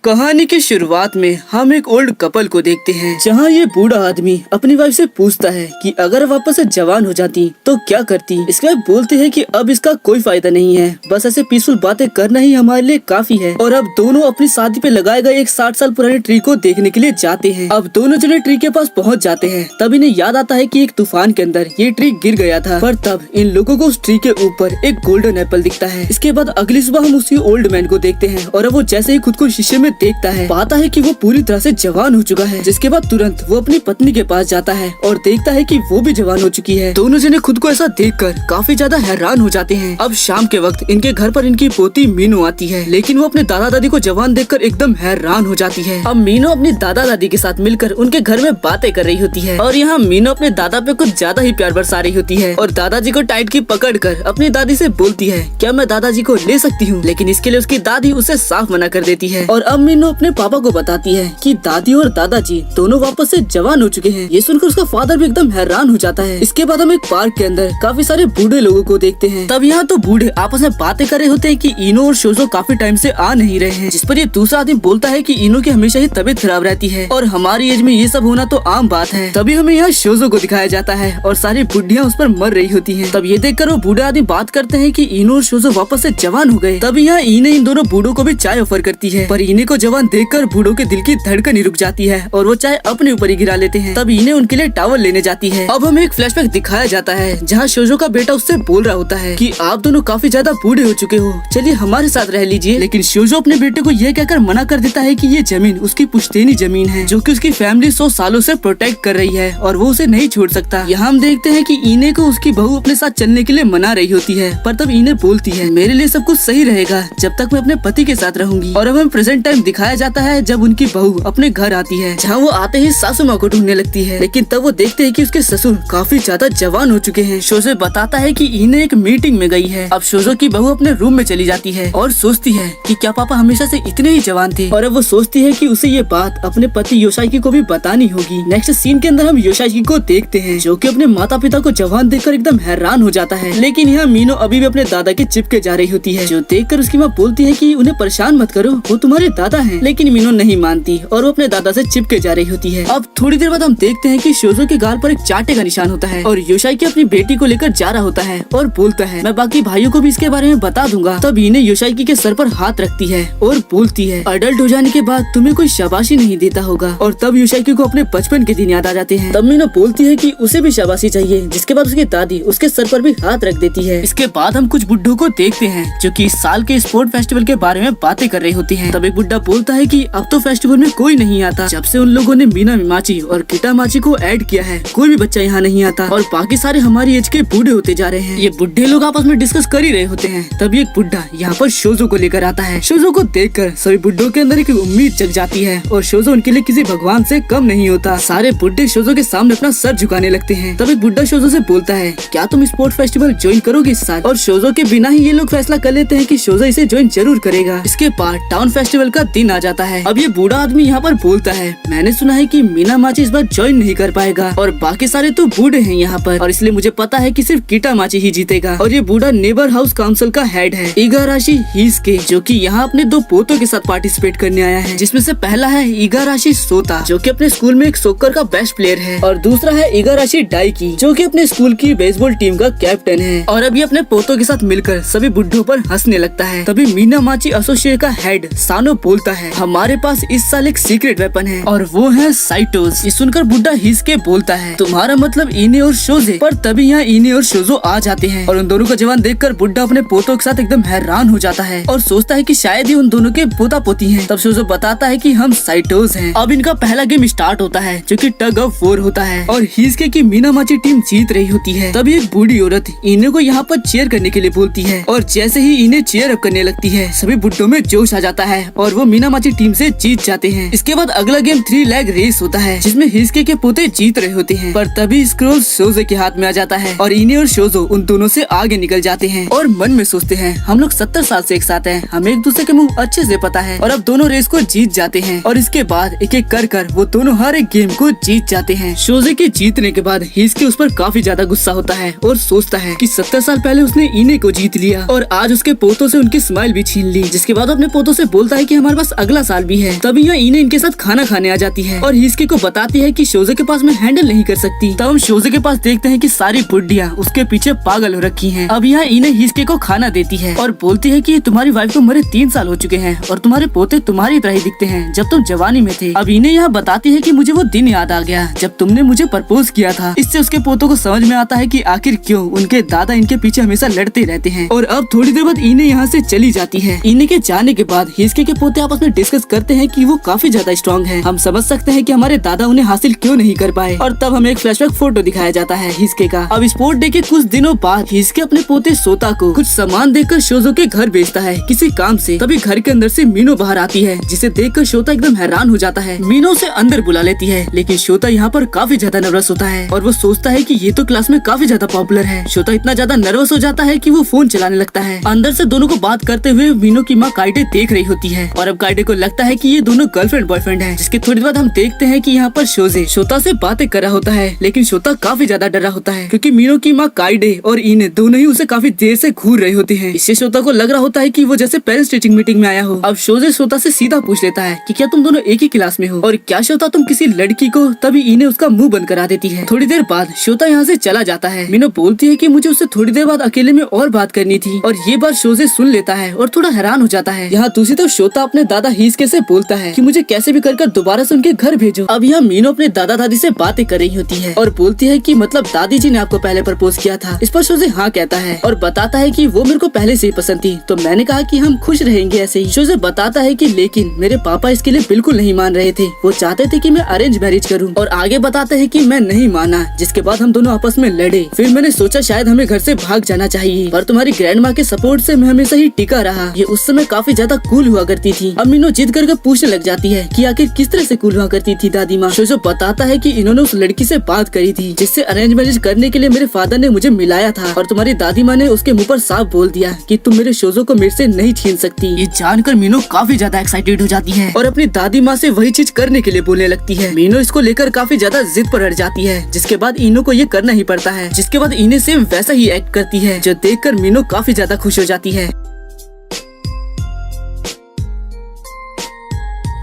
कहानी की शुरुआत में हम एक ओल्ड कपल को देखते हैं, जहाँ ये बूढ़ा आदमी अपनी वाइफ से पूछता है कि अगर वापस से जवान हो जाती तो क्या करती। इसके बाद बोलते हैं कि अब इसका कोई फायदा नहीं है, बस ऐसे पीसफुल बातें करना ही हमारे लिए काफी है। और अब दोनों अपनी शादी पे लगाए गए एक 60 साल पुराने ट्री को देखने के लिए जाते हैं। अब दोनों जने ट्री के पास पहुँच जाते हैं। तब इन्हें याद आता है कि एक तूफान के अंदर ये ट्री गिर गया था, पर तब इन लोगों को उस ट्री के ऊपर एक गोल्डन एप्पल दिखता है। इसके बाद अगली सुबह हम उसी ओल्ड मैन को देखते हैं और अब वो जैसे ही खुद को शीशे में देखता है, पाता है कि वो पूरी तरह से जवान हो चुका है। जिसके बाद तुरंत वो अपनी पत्नी के पास जाता है और देखता है कि वो भी जवान हो चुकी है। दोनों जने खुद को ऐसा देखकर काफी ज्यादा हैरान हो जाते हैं। अब शाम के वक्त इनके घर पर इनकी पोती मीनू आती है, लेकिन वो अपने दादा दादी को जवान देखकर एकदम हैरान हो जाती है। अब मीनू अपनी दादा दादी के साथ मिलकर उनके घर में बातें कर रही होती है और यहाँ मीनू अपने दादा पे कुछ ज्यादा ही प्यार बरसा रही होती है और दादाजी को टाइट की पकड़ कर अपनी दादी से बोलती है, क्या मैं दादाजी को ले सकती हूँ? लेकिन इसके लिए उसकी दादी उसे साफ मना कर देती है। और अब मीनू अपने पापा को बताती है कि दादी और दादाजी दोनों वापस से जवान हो चुके हैं। ये सुनकर उसका फादर भी एकदम हैरान हो जाता है। इसके बाद हम एक पार्क के अंदर काफी सारे बूढ़े लोगों को देखते हैं। तब यहाँ तो बूढ़े आपस में बातें कर रहे होते हैं कि इनो और शोजो काफी टाइम से आ नहीं रहे हैं, जिस पर ये दूसरा आदमी बोलता है कि इनो की हमेशा ही तबीयत खराब रहती है और हमारी एज में ये सब होना तो आम बात है। तभी हमें यहाँ शोजो को दिखाया जाता है और सारी बुढ़ियाँ उस पर मर रही होती है। तब ये देखकर वो बूढ़े आदमी बात करते हैं कि इनो और शोजो वापस से जवान हो गए। तभी यहाँ इने इन दोनों बूढ़ों को भी चाय ऑफर करती है, पर इने को जवान देखकर बूढ़ों के दिल की धड़कन ही रुक जाती है और वो चाय अपने ऊपर ही गिरा लेते हैं। तब इन्हें उनके लिए टावल लेने जाती है। अब हमें एक फ्लैशबैक दिखाया जाता है जहाँ शोजो का बेटा उससे बोल रहा होता है कि आप दोनों काफी ज्यादा बूढ़े हो चुके हो, चलिए हमारे साथ रह लीजिए। लेकिन शोजो अपने बेटे को यह कहकर मना कर देता है कि ये जमीन उसकी पुश्तैनी जमीन है, जो कि उसकी फैमिली 100 सालों से प्रोटेक्ट कर रही है और वो उसे नहीं छोड़ सकता। यहाँ हम देखते हैं कि इने को उसकी बहू अपने साथ चलने के लिए मना रही होती है, पर तब इने बोलती है, मेरे लिए सब कुछ सही रहेगा जब तक मैं अपने पति के साथ रहूंगी। और अब हमें प्रेजेंट टाइम दिखाया जाता है जब उनकी बहू अपने घर आती है, जहाँ वो आते ही सासू माँ को ढूंढने लगती है। लेकिन तब वो देखते हैं कि उसके ससुर काफी ज्यादा जवान हो चुके हैं। शोजो बताता है कि इने एक मीटिंग में गई है। अब शोजो की बहू अपने रूम में चली जाती है और सोचती है कि क्या पापा हमेशा से इतने ही जवान थे। और अब वो सोचती है कि उसे ये बात अपने पति योशाकी को भी बतानी होगी। नेक्स्ट सीन के अंदर हम योशाकी को देखते हैं, जो कि अपने माता पिता को जवान देखकर एकदम हैरान हो जाता है। लेकिन यहाँ मीनो अभी भी अपने दादा के चिपके जा रही होती है, जो देखकर उसकी माँ बोलती है कि उन्हें परेशान मत करो, वो तुम्हारे दादा हैं। लेकिन मीनो नहीं मानती और वो अपने दादा से चिपके जा रही होती है। अब थोड़ी देर बाद हम देखते हैं कि शोजो के गाल पर एक चांटे का निशान होता है और योशाकी अपनी बेटी को लेकर जा रहा होता है और बोलता है, मैं बाकी भाइयों को भी इसके बारे में बता दूंगा। तब इन्हें योशाकी के सर पर हाथ रखती है और बोलती है, अडल्ट हो जाने के बाद तुम्हें कोई शाबाशी नहीं देता होगा। और तब योशाकी को अपने बचपन के दिन याद आ जाते हैं। तब मीनो बोलती है कि उसे भी शाबाशी चाहिए, जिसके बाद उसकी दादी उसके सर पर भी हाथ रख देती है। इसके बाद हम कुछ बुड्ढों को देखते हैं जो कि इस साल के स्पोर्ट फेस्टिवल के बारे में बातें कर रही होती हैं। तब एक बुड्ढा बोलता है कि अब तो फेस्टिवल में कोई नहीं आता, जब से उन लोगों ने मीना मिमाची और किटा माची को ऐड किया है कोई भी बच्चा यहाँ नहीं आता और बाकी सारे हमारी एज के बूढ़े होते जा रहे हैं। ये बुड्ढे लोग आपस में डिस्कस कर ही रहे होते हैं। तभी एक बुड्ढा यहाँ पर शोजो को लेकर आता है। शोजो को देखकर सभी बुड्ढों के अंदर एक उम्मीद जग जाती है और शोजो उनके लिए किसी भगवान से कम नहीं होता। सारे बुड्ढे शोजो के सामने अपना सर झुकाने लगते हैं। तब एक बुड्ढा शोजो से बोलता है, क्या तुम स्पोर्ट फेस्टिवल ज्वाइन करोगे इस साल? और शोजो के बिना ही ये लोग फैसला कर लेते हैं कि शोजो इसे ज्वाइन जरूर करेगा। इसके बाद टाउन फेस्टिवल का दिन आ जाता है। अब ये बूढ़ा आदमी यहाँ पर बोलता है, मैंने सुना है कि मीना माची इस बार ज्वाइन नहीं कर पाएगा और बाकी सारे तो बूढ़े हैं यहाँ पर, और इसलिए मुझे पता है कि सिर्फ किटा माची ही जीतेगा। और ये बूढ़ा नेबर हाउस काउंसिल का हेड है इगाराशी हिसके, जो कि यहाँ अपने 2 पोतों के साथ पार्टिसिपेट करने आया है, जिसमें से पहला है इगाराशी सोता, जो कि अपने स्कूल में एक सॉकर का बेस्ट प्लेयर है, और दूसरा है इगाराशी डाइकी, जो कि अपने स्कूल की बेसबॉल टीम का कैप्टन है। और अब ये अपने पोतों के साथ मिलकर सभी बुड्ढों पर हंसने लगता है। तभी मीना माची एसोसिएट का हेड सानो बोलता है, हमारे पास इस साल एक सीक्रेट वेपन है और वो है साइटोस। ये सुनकर बुड्ढा हिसके बोलता है, तुम्हारा मतलब इने और शोजे? पर तभी यहाँ इने और शोजो आ जाते हैं और उन दोनों का जवान देखकर बुड्ढा अपने पोतों के साथ एकदम हैरान हो जाता है और सोचता है कि शायद ही उन दोनों के पोता पोती हैं। तब शोजो बताता है कि हम साइटोस हैं। अब इनका पहला गेम स्टार्ट होता है, जो कि टग ऑफ वॉर होता है और हिसके की मीना माची टीम जीत रही होती है। तभी एक बूढ़ी औरत इने को यहाँ पर चीयर करने के लिए बोलती है और जैसे ही इन्हें चीयर अप करने लगती है, सभी बुड्ढों में जोश आ जाता है और वो मीना माची टीम से जीत जाते हैं। इसके बाद अगला गेम 3 लेग रेस होता है, जिसमें हिसके के पोते जीत रहे होते हैं, पर तभी स्क्रोल शोजो के हाथ में आ जाता है और इने और शोजो उन दोनों से आगे निकल जाते हैं और मन में सोचते हैं, हम लोग 70 साल से एक साथ हैं, हमें एक दूसरे के मुंह अच्छे से पता है। और अब दोनों रेस को जीत जाते हैं और इसके बाद एक एक कर वो दोनों हर एक गेम को जीत जाते हैं। शोजे के जीतने के बाद हिसके उस पर काफी ज्यादा गुस्सा होता है और सोचता है कि 70 साल पहले उसने इने को जीत लिया और आज उसके पोतों से उनकी स्माइल भी छीन ली। जिसके बाद अपने पोतों से बोलता है कि हमारे हमारे पास अगला साल भी है। तभी यहाँ इने इनके साथ खाना खाने आ जाती है और हिसके को बताती है कि शोजे के पास में हैंडल नहीं कर सकती। तब हम शोजे के पास देखते हैं कि सारी बुड्ढियाँ उसके पीछे पागल हो रखी हैं। अब यहाँ इने हिसके को खाना देती है और बोलती है कि तुम्हारी वाइफ को मरे 3 साल हो चुके हैं और तुम्हारे पोते तुम्हारी तरह ही दिखते हैं जब तुम जवानी में थे। अब इन्हें यहाँ बताती है कि मुझे वो दिन याद आ गया जब तुमने मुझे प्रपोज किया था। इससे उसके पोतों को समझ में आता है कि आखिर क्यों उनके दादा इनके पीछे हमेशा लड़ते रहते हैं। और अब थोड़ी देर बाद इने यहाँ से चली जाती है। इने के जाने के बाद हिसके के पोते आपस में डिस्कस करते हैं कि वो काफी ज्यादा स्ट्रॉन्ग है। हम समझ सकते हैं कि हमारे दादा उन्हें हासिल क्यों नहीं कर पाए। और तब हमें एक फ्लैशबैक फोटो दिखाया जाता है हिसके का। अब स्पोर्ट डे के कुछ दिनों बाद हिसके अपने पोते सोता को कुछ सामान देकर शोजो के घर भेजता है किसी काम से। तभी घर के अंदर से मीनो बाहर आती है जिसे देखकर शोता एकदम हैरान हो जाता है। मीनो उसे अंदर बुला लेती है लेकिन शोता यहाँ पर काफी ज्यादा नर्वस होता है और वो सोचता है कि ये तो क्लास में काफी ज्यादा पॉपुलर है। शोता इतना ज्यादा नर्वस हो जाता है कि वो फोन चलाने लगता है। अंदर से दोनों को बात करते हुए मीनो की माँ काइडे देख रही होती है और अब काइडे को लगता है कि ये दोनों गर्लफ्रेंड बॉयफ्रेंड हैं। जिसके थोड़ी देर बाद हम देखते हैं कि यहाँ पर शोजे शोता से बातें कर रहा होता है लेकिन शोता काफी ज्यादा डरा होता है क्योंकि मीनो की माँ काइडे और इने दोनों ही उसे काफी देर से घूर रहे होते हैं। इससे शोता को लग रहा होता है कि वो जैसे पेरेंट्स टीचिंग मीटिंग में आया हो। अब शोजे शोता से सीधा पूछ लेता है कि क्या तुम दोनों एक ही क्लास में हो और क्या शोता तुम किसी लड़की को। तभी इने उसका मुंह बंद करा देती है। थोड़ी देर बाद शोता यहाँ से चला जाता है। मीनो बोलती है कि मुझे उससे थोड़ी देर बाद अकेले में और बात करनी थी और ये बात शोजे सुन लेता है और थोड़ा हैरान हो जाता है। यहाँ दूसरी तरफ शोता अपने दादा हिसके से बोलता है कि मुझे कैसे भी कर दोबारा से उनके घर भेजो। अब यहाँ मीनो अपने दादा दादी से बातें कर रही होती है और बोलती है कि मतलब दादी जी ने आपको पहले प्रपोज किया था। इस पर शोजे हाँ कहता है और बताता है कि वो मेरे को पहले से ही पसंद थी तो मैंने कहा कि हम खुश रहेंगे ऐसे ही। शोजे बताता है कि लेकिन मेरे पापा इसके लिए बिल्कुल नहीं मान रहे थे। वो चाहते थे कि मैं अरेंज मैरिज करूं और आगे बताते हैं कि मैं नहीं माना जिसके बाद हम दोनों आपस में लड़े। फिर मैंने सोचा शायद हमें घर से भाग जाना चाहिए पर तुम्हारी ग्रैंड माँ के सपोर्ट से मैं हमेशा ही टिका रहा। ये उस समय काफी ज्यादा कूल हुआ करती थी। अब मीनो जिद करके पूछने लग जाती है कि आखिर किस तरह से कूल हुआ करती थी दादी माँ। शोजो बताता है कि इन्होंने उस लड़की से बात करी थी जिससे अरेंज मैरिज करने के लिए मेरे फादर ने मुझे मिलाया था और तुम्हारी दादी माँ ने उसके मुँह पर साफ बोल दिया कि तुम मेरे शोजो को मेरे से नहीं छीन सकती। ये जानकर मीनो काफी ज्यादा एक्साइटेड हो जाती है और अपनी दादी माँ से वही चीज करने के लिए बोलने लगती है। मीनो इसको लेकर काफी ज्यादा जिद पर अड़ जाती है जिसके बाद इनो को ये करना ही पड़ता है। जिसके बाद इन्हें सेम वैसा ही एक्ट करती है जो देखकर मीनो काफी ज्यादा खुश हो जाती है।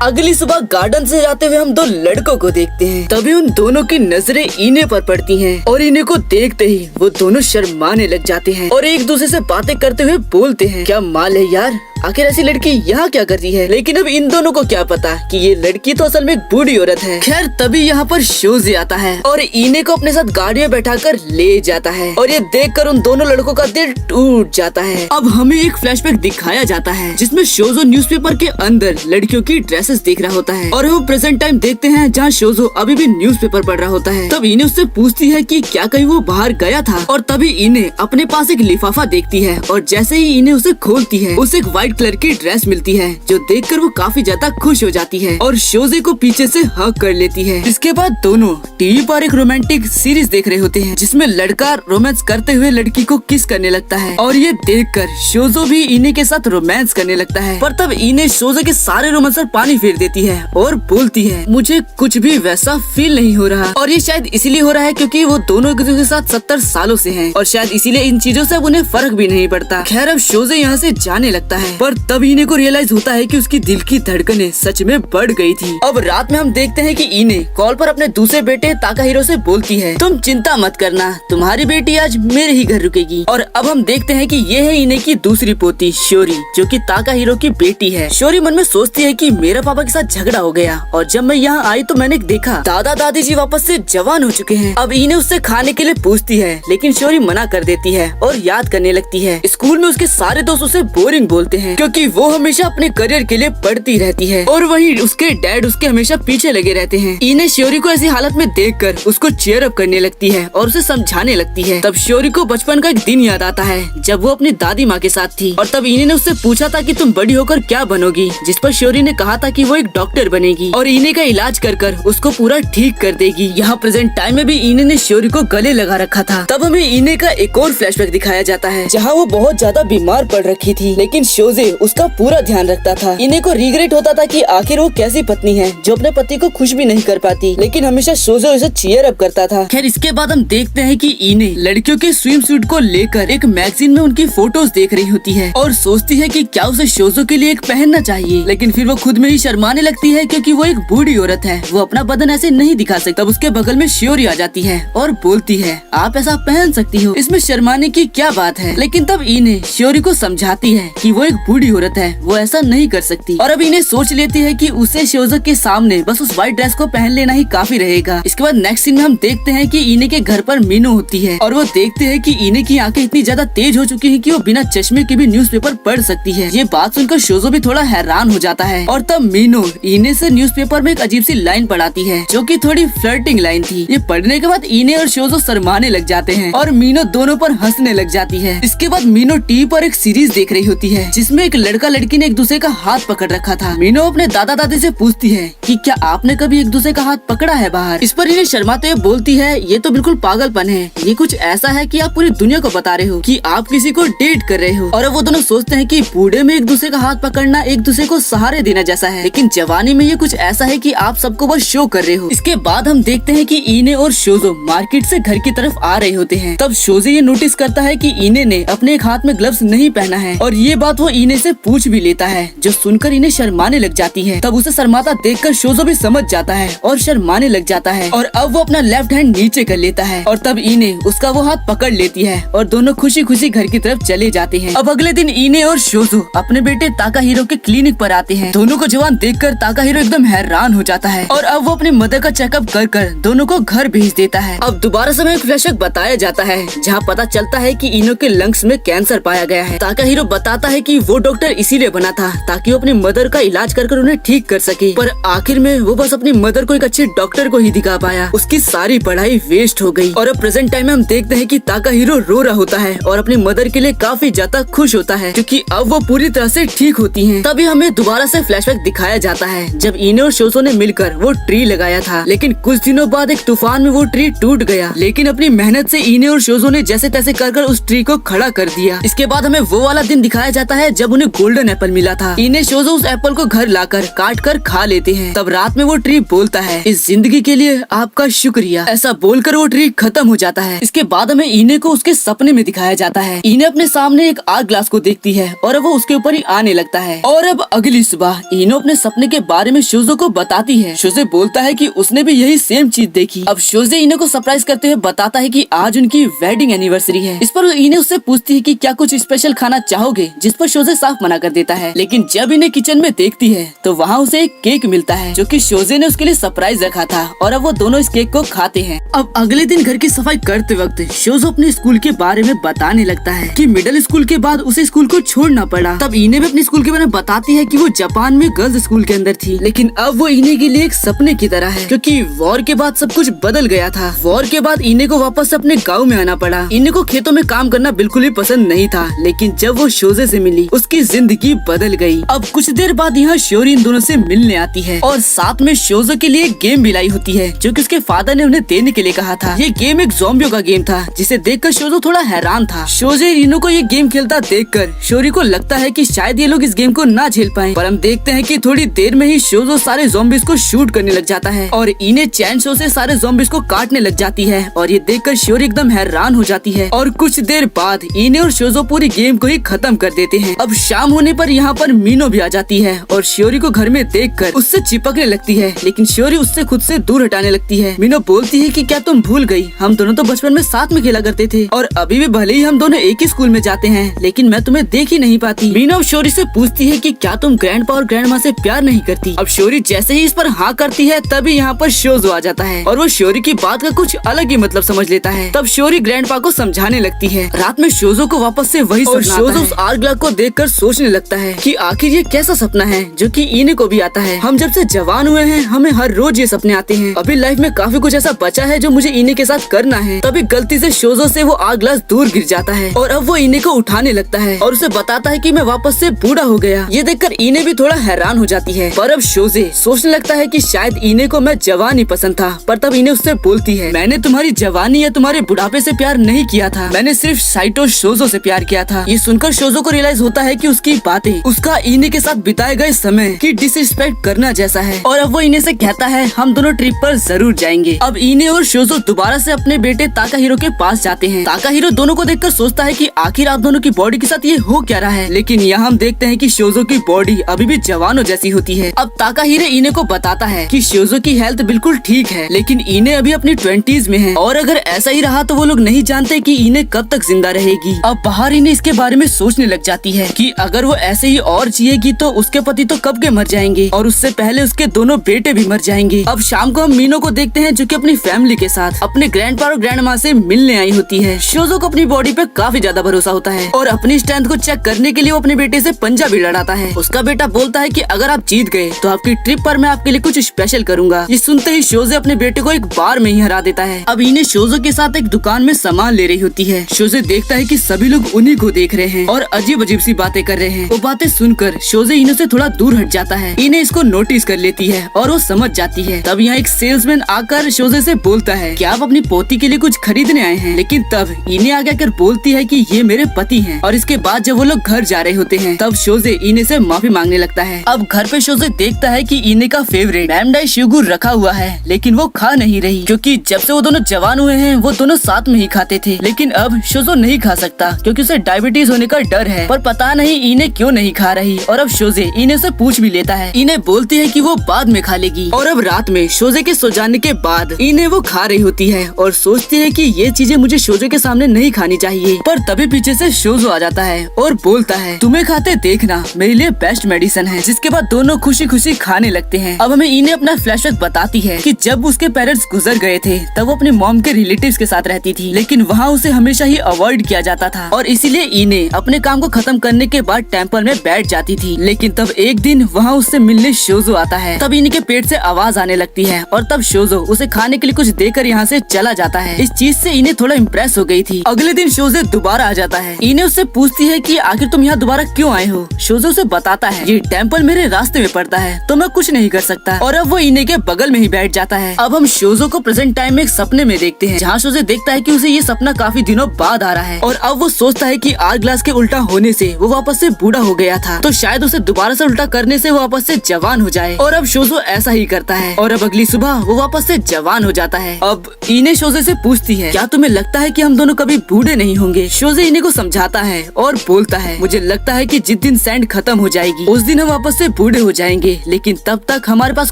अगली सुबह गार्डन से जाते हुए हम दो लड़कों को देखते हैं। तभी उन दोनों की नजरें इने पर पड़ती हैं और इने को देखते ही वो दोनों शर्माने लग जाते हैं और एक दूसरे से बातें करते हुए बोलते हैं क्या माल है यार, आखिर ऐसी लड़की यहाँ क्या करती है। लेकिन अब इन दोनों को क्या पता कि ये लड़की तो असल में एक बूढ़ी औरत है। खैर तभी यहाँ पर शोजे आता है और इने को अपने साथ गाड़ी में बैठाकर ले जाता है और ये देखकर उन दोनों लड़कों का दिल टूट जाता है। अब हमें एक फ्लैशबैक दिखाया जाता है जिसमें शोजो न्यूज़पेपर के अंदर लड़कियों की ड्रेसेस देख रहा होता है और हम प्रेजेंट टाइम देखते हैं जहाँ शोजो अभी भी न्यूज़पेपर पढ़ रहा होता है। तब इने उससे पूछती है कि क्या कहीं वो बाहर गया था और तभी इने अपने पास एक लिफाफा देखती है और जैसे ही इने उसे खोलती है उसे एक व्हाइट कलर की ड्रेस मिलती है जो देखकर वो काफी ज्यादा खुश हो जाती है और शोजे को पीछे से हग कर लेती है। इसके बाद दोनों टीवी पर एक रोमांटिक सीरीज देख रहे होते हैं जिसमें लड़का रोमांस करते हुए लड़की को किस करने लगता है और ये देखकर शोजो भी इने के साथ रोमांस करने लगता है। पर तब इने शोजे के सारे रोमांस पर पानी फेर देती है और बोलती है मुझे कुछ भी वैसा फील नहीं हो रहा और ये शायद इसीलिए हो रहा है क्योंकि वो दोनों एक दूसरे के साथ 70 सालों से हैं और शायद इसीलिए इन चीजों से अब उन्हें फर्क भी नहीं पड़ता। खैर अब शोजे यहाँ से जाने लगता है पर तब इने को रियलाइज होता है कि उसकी दिल की धड़कनें सच में बढ़ गई थी। अब रात में हम देखते हैं कि इने कॉल पर अपने दूसरे बेटे ताकाहिरो से बोलती है तुम चिंता मत करना, तुम्हारी बेटी आज मेरे ही घर रुकेगी। और अब हम देखते हैं कि ये है इने की दूसरी पोती शोरी जो कि ताकाहिरो की बेटी है। शोरी मन में सोचती है कि मेरा पापा के साथ झगड़ा हो गया और जब मैं यहाँ आई तो मैंने देखा दादा दादी जी वापस से जवान हो चुके हैं। अब इने उससे खाने के लिए पूछती है लेकिन शोरी मना कर देती है और याद करने लगती है स्कूल में उसके सारे दोस्त उसे बोरिंग बोलते हैं क्योंकि वो हमेशा अपने करियर के लिए पढ़ती रहती है और वहीं उसके डैड उसके हमेशा पीछे लगे रहते हैं। इने शोरी को ऐसी हालत में देखकर उसको चीयर अप करने लगती है और उसे समझाने लगती है। तब शोरी को बचपन का एक दिन याद आता है जब वो अपनी दादी माँ के साथ थी और तब इने ने उससे पूछा था कि तुम बड़ी होकर क्या बनोगी, जिस पर शोरी ने कहा था कि वो एक डॉक्टर बनेगी और इने का इलाज कर कर उसको पूरा ठीक कर देगी। यहाँ प्रेजेंट टाइम में भी इने ने शोरी को गले लगा रखा था। तब हमें इने का एक और फ्लैशबैक दिखाया जाता है जहाँ वो बहुत ज्यादा बीमार पड़ रखी थी लेकिन शोजे शोजे उसका पूरा ध्यान रखता था। इने को रिग्रेट होता था कि आखिर वो कैसी पत्नी है जो अपने पति को खुश भी नहीं कर पाती, लेकिन हमेशा शोजे उसे चीयर अप करता था। खैर इसके बाद हम देखते हैं कि इने लड़कियों के स्विम सूट को लेकर एक मैगजीन में उनकी फोटोज देख रही होती है और सोचती है कि क्या उसे शोजो के लिए एक पहनना चाहिए, लेकिन फिर वो खुद में ही शर्माने लगती है क्योंकि वो एक बूढ़ी औरत है, वो अपना बदन ऐसे नहीं दिखा सकती। तब उसके बगल में श्योरी आ जाती है और बोलती है आप ऐसा पहन सकती हो, इसमें शर्माने की क्या बात है। लेकिन तब इने श्योरी को समझाती है कि वो एक बूढ़ी औरत है, वो ऐसा नहीं कर सकती। और अब इन्हें सोच लेती है कि उसे शोजो के सामने बस उस व्हाइट ड्रेस को पहन लेना ही काफी रहेगा। इसके बाद नेक्स्ट सीन में हम देखते हैं कि इने के घर पर मीनू होती है और वो देखते हैं कि इने की आंखें इतनी ज्यादा तेज हो चुकी हैं कि वो बिना चश्मे के भी न्यूज़पेपर पढ़ सकती है। ये बात सुनकर शोजो भी थोड़ा हैरान हो जाता है और तब मीनू इने से न्यूज़पेपर में एक अजीब सी लाइन पढ़ाती है जो कि थोड़ी फ्लर्टिंग लाइन थी। ये पढ़ने के बाद इने और शोजो शर्माने लग जाते हैं और मीनू दोनों पर हंसने लग जाती है। इसके बाद मीनू टीवी पर एक सीरीज देख रही होती है जिसमें एक लड़का लड़की ने एक दूसरे का हाथ पकड़ रखा था। मीनू अपने दादा दादी से पूछती है कि क्या आपने कभी एक दूसरे का हाथ पकड़ा है बाहर। इस पर इन्हें शर्माते हुए बोलती है ये तो बिल्कुल पागलपन है, ये कुछ ऐसा है कि आप पूरी दुनिया को बता रहे हो कि आप किसी को डेट कर रहे हो। और अब वो दोनों सोचते हैं कि बूढ़े में एक दूसरे का हाथ पकड़ना एक दूसरे को सहारे देना जैसा है, लेकिन जवानी में ये कुछ ऐसा है कि आप सबको बस शो कर रहे हो। इसके बाद हम देखते हैं कि इने और शोजो मार्केट से घर की तरफ आ रहे होते हैं। तब शोजे ये नोटिस करता है कि इने ने अपने एक हाथ में ग्लव्स नहीं पहना है और ये बात वो इने से पूछ भी लेता है, जो सुनकर इन्हें शर्माने लग जाती है। तब उसे शर्माता देखकर शोजो भी समझ जाता है और शर्माने लग जाता है और अब वो अपना लेफ्ट हैंड नीचे कर लेता है और तब इने उसका वो हाथ पकड़ लेती है और दोनों खुशी खुशी घर की तरफ चले जाते हैं। अब अगले दिन इने और शोजो अपने बेटे ताकाहिरो के क्लिनिक पर आते हैं। दोनों को जवान देखकर ताकाहिरो एकदम हैरान हो जाता है और अब वो अपनी मदर का चेकअप कर दोनों को घर भेज देता है। अब दोबारा से हमें एक फ्लैशबैक बताया जाता है जहाँ पता चलता है कि इनो के लंग्स में कैंसर पाया गया है। ताकाहिरो बताता है कि वो डॉक्टर इसीलिए बना था ताकि वो अपनी मदर का इलाज कर उन्हें ठीक कर सके, पर आखिर में वो बस अपनी मदर को एक अच्छे डॉक्टर को ही दिखा पाया। उसकी सारी पढ़ाई वेस्ट हो गई। और अब प्रेजेंट टाइम में हम देखते हैं कि ताकाहिरो रो रहा होता है और अपनी मदर के लिए काफी ज्यादा खुश होता है क्योंकि अब वो पूरी तरह से ठीक होती हैं। तभी हमें दोबारा से फ्लैशबैक दिखाया जाता है जब इने और शोजो ने मिलकर वो ट्री लगाया था, लेकिन कुछ दिनों बाद एक तूफान में वो ट्री टूट गया। लेकिन अपनी मेहनत से इने और शोजो ने जैसे तैसे कर उस ट्री को खड़ा कर दिया। इसके बाद हमें वो वाला दिन दिखाया जाता है जब उन्हें गोल्डन एप्पल मिला था। इने शोजो उस एप्पल को घर लाकर काट कर खा लेते हैं। तब रात में वो ट्री बोलता है इस जिंदगी के लिए आपका शुक्रिया। ऐसा बोलकर वो ट्री खत्म हो जाता है। इसके बाद हमें इने को उसके सपने में दिखाया जाता है। इने अपने सामने एक आग ग्लास को देखती है और वो उसके ऊपर ही आने लगता है। और अब अगली सुबह इनो अपने सपने के बारे में शोजो को बताती है। शोजे बोलता है कि उसने भी यही सेम चीज देखी। अब शोजे इने को सरप्राइज करते हुए बताता है कि आज उनकी वेडिंग एनिवर्सरी है। इस पर इने उससे पूछती है कि क्या कुछ स्पेशल खाना चाहोगे, जिस पर शोजे साफ मना कर देता है। लेकिन जब इन्हें किचन में देखती है तो वहाँ उसे एक केक मिलता है जो कि शोजे ने उसके लिए सरप्राइज रखा था और अब वो दोनों इस केक को खाते हैं। अब अगले दिन घर की सफाई करते वक्त शोजो अपने स्कूल के बारे में बताने लगता है कि मिडिल स्कूल के बाद उसे स्कूल को छोड़ना पड़ा। तब इने भी अपने स्कूल के बारे में बताती है कि वो जापान में गर्ल्स स्कूल के अंदर थी, लेकिन अब वो इने के लिए एक सपने की तरह है क्योंकि वॉर के बाद सब कुछ बदल गया था। वॉर के बाद इने को वापस अपने गाँव में आना पड़ा। इने को खेतों में काम करना बिल्कुल ही पसंद नहीं था, लेकिन जब वो शोजे से मिली उसकी जिंदगी बदल गई। अब कुछ देर बाद यहाँ श्योरी इन दोनों से मिलने आती है और साथ में शोजो के लिए एक गेम भी लाई होती है जो कि उसके फादर ने उन्हें देने के लिए कहा था। ये गेम एक ज़ॉम्बियों का गेम था जिसे देखकर शोजो थोड़ा हैरान था। शोजे इनो को ये गेम खेलता देखकर श्योरी को लगता है कि शायद ये लोग इस गेम को ना झेल पाए, पर हम देखते हैं कि थोड़ी देर में ही शोजो सारे ज़ॉम्बीज को शूट करने लग जाता है और इन्हें चैन शो से सारे ज़ॉम्बीज को काटने लग जाती है और ये देखकर श्योरी एकदम हैरान हो जाती है। और कुछ देर बाद इने और शोजो पूरी गेम को ही खत्म कर देते हैं। अब शाम होने पर यहाँ पर मीनो भी आ जाती है और श्योरी को घर में देखकर उससे चिपकने लगती है, लेकिन श्योरी उससे खुद से दूर हटाने लगती है। मीनो बोलती है कि क्या तुम भूल गई, हम दोनों तो बचपन में साथ में खेला करते थे और अभी भी भले ही हम दोनों एक ही स्कूल में जाते हैं, लेकिन मैं तुम्हें देख ही नहीं पाती। मीनो अब श्योरी से पूछती है कि क्या तुम ग्रैंडपा और ग्रैंडमा से प्यार नहीं करती। अब श्योरी जैसे ही इस पर हाँ करती है तभी यहाँ पर शोजो आ जाता है और वो श्योरी की बात का कुछ अलग ही मतलब समझ लेता है। तब श्योरी ग्रैंडपा को समझाने लगती है। रात में शोजो को वापस से वही सपना आता है। उस आग ग्लास को देखकर सोचने लगता है कि आखिर ये कैसा सपना है जो कि इने को भी आता है। हम जब से जवान हुए हैं हमें हर रोज ये सपने आते हैं। अभी लाइफ में काफी कुछ ऐसा बचा है जो मुझे इने के साथ करना है। तभी गलती से शोजो से वो आग ग्लास दूर गिर जाता है और अब वो इने को उठाने लगता है और उसे बताता है कि मैं वापस से बूढ़ा हो गया। ये देखकर इने भी थोड़ा हैरान हो जाती है, पर अब शोजे सोचने लगता है कि शायद इने को मैं जवान ही पसंद था। पर तब इने उससे बोलती है मैंने तुम्हारी जवानी या तुम्हारे बुढ़ापे से प्यार नहीं किया था, मैंने सिर्फ साइटो शोजो से प्यार किया था। ये सुनकर शोजो को रियलाइज होता है कि उसकी बातें उसका इने के साथ बिताए गए समय की डिसरिस्पेक्ट करना जैसा है और अब वो इने से कहता है हम दोनों ट्रिप पर जरूर जाएंगे। अब इने और शोजो दोबारा से अपने बेटे ताकाहिरो के पास जाते हैं। ताकाहिरो दोनों को देखकर सोचता है कि आखिर आप दोनों की बॉडी के साथ ये हो क्या रहा है, लेकिन यहाँ हम देखते हैं कि शोजो की बॉडी अभी भी जवानों जैसी होती है। अब ताकाहिरो इने को बताता है कि शोजो की हेल्थ बिल्कुल ठीक है, लेकिन इने अभी अपनी 20s में है और अगर ऐसा ही रहा तो वो लोग नहीं जानते कि इने कब तक जिंदा रहेगी। अब बाहर इने इसके बारे में सोचने लग जाती है कि अगर वो ऐसे ही और जिएगी तो उसके पति तो कब के मर जाएंगे और उससे पहले उसके दोनों बेटे भी मर जाएंगे। अब शाम को हम मीनो को देखते हैं जो कि अपनी फैमिली के साथ अपने ग्रैंडपा और ग्रैंड माँ से मिलने आई होती है। शोजो को अपनी बॉडी पे काफी ज्यादा भरोसा होता है और अपनी स्ट्रेंथ को चेक करने के लिए वो अपने बेटे से पंजा भी लड़ाता है। उसका बेटा बोलता है कि अगर आप जीत गए तो आपकी ट्रिप पर मैं आपके लिए कुछ स्पेशल करूंगा। ये सुनते ही शोजे अपने बेटे को एक बार में ही हरा देता है। अब इन्हें शोजो के साथ एक दुकान में सामान ले रही होती है। शोजे देखता है कि सभी लोग उन्हीं को देख रहे हैं और अजीब अजीब सी बातें कर रहे हैं। वो बातें सुनकर शोजे इन्हें से थोड़ा दूर हट जाता है। इन्हें इसको नोटिस कर लेती है और वो समझ जाती है। तब यहाँ एक सेल्समैन आकर शोजे से बोलता है कि आप अपनी पोती के लिए कुछ खरीदने आए हैं, लेकिन तब इन्हें आगे आकर बोलती है कि ये मेरे पति हैं। और इसके बाद जब वो लोग घर जा रहे होते हैं तब शोजे इन्हें से माफी मांगने लगता है। अब घर पे शोजे देखता है कि इन्हें का फेवरेट मैमडाई शिगुर रखा हुआ है, लेकिन वो खा नहीं रही क्योंकि जब से वो दोनों जवान हुए हैं वो दोनों साथ में ही खाते थे, लेकिन अब शोजो नहीं खा सकता क्योंकि उसे डायबिटीज होने का डर है। पर पता नहीं इन्हें क्यों नहीं खा रही और अब शोजे इन्हें से पूछ भी लेता है। इन्हें बोलती है कि वो बाद में खा लेगी और अब रात में शोजे के सो जाने के बाद इन्हें वो खा रही होती है और सोचती है कि ये चीजें मुझे शोजो के सामने नहीं खानी चाहिए। पर तभी पीछे से शोजो आ जाता है और बोलता है तुम्हें खाते देखना मेरे लिए बेस्ट मेडिसिन है। जिसके बाद दोनों खुशी खुशी खाने लगते हैं। अब हमें इन्हें अपना फ्लैशबैक बताती है कि जब उसके पेरेंट्स गुजर गए थे तब वो अपने मॉम के रिलेटिव्स के साथ रहती थी, लेकिन वहाँ उसे हमेशा ही अवॉइड किया जाता था और इसीलिए इन्हें अपने काम को खत्म करने के बाद टेम्पल में बैठ जाती थी। लेकिन तब एक दिन वहाँ उससे मिलने शोजो आता है। तब इनके पेट से आवाज आने लगती है और तब शोजो उसे खाने के लिए कुछ देकर यहाँ से चला जाता है। इस चीज से इन्हें थोड़ा इम्प्रेस हो गई थी। अगले दिन शोजे दोबारा आ जाता है। इन्हें उससे पूछती है कि आखिर तुम यहाँ दोबारा क्यों आए हो। शोजो से बताता है ये टेम्पल मेरे रास्ते में पड़ता है तो मैं कुछ नहीं कर सकता और अब वो इन्हें के बगल में ही बैठ जाता है। अब हम शोजो को प्रेजेंट टाइम में एक सपने में देखते हैं जहाँ शोजे देखता है कि उसे ये सपना काफी दिनों बाद आ रहा है और अब वो सोचता है कि आर्ट ग्लास के उल्टा होने से वो वापस से बूढ़ा हो गया था तो शायद उसे दोबारा से उल्टा करने से वो वापस से जवान हो जाए और अब शोजो ऐसा ही करता है और अब अगली सुबह वो वापस से जवान हो जाता है। अब इन्हें शोजे से पूछती है क्या तुम्हें लगता है कि हम दोनों कभी बूढ़े नहीं होंगे। शोजे इन्हें को समझाता है और बोलता है मुझे लगता है कि जिस दिन सैंड खत्म हो जाएगी उस दिन हम वापस से बूढ़े हो जाएंगे, लेकिन तब तक हमारे पास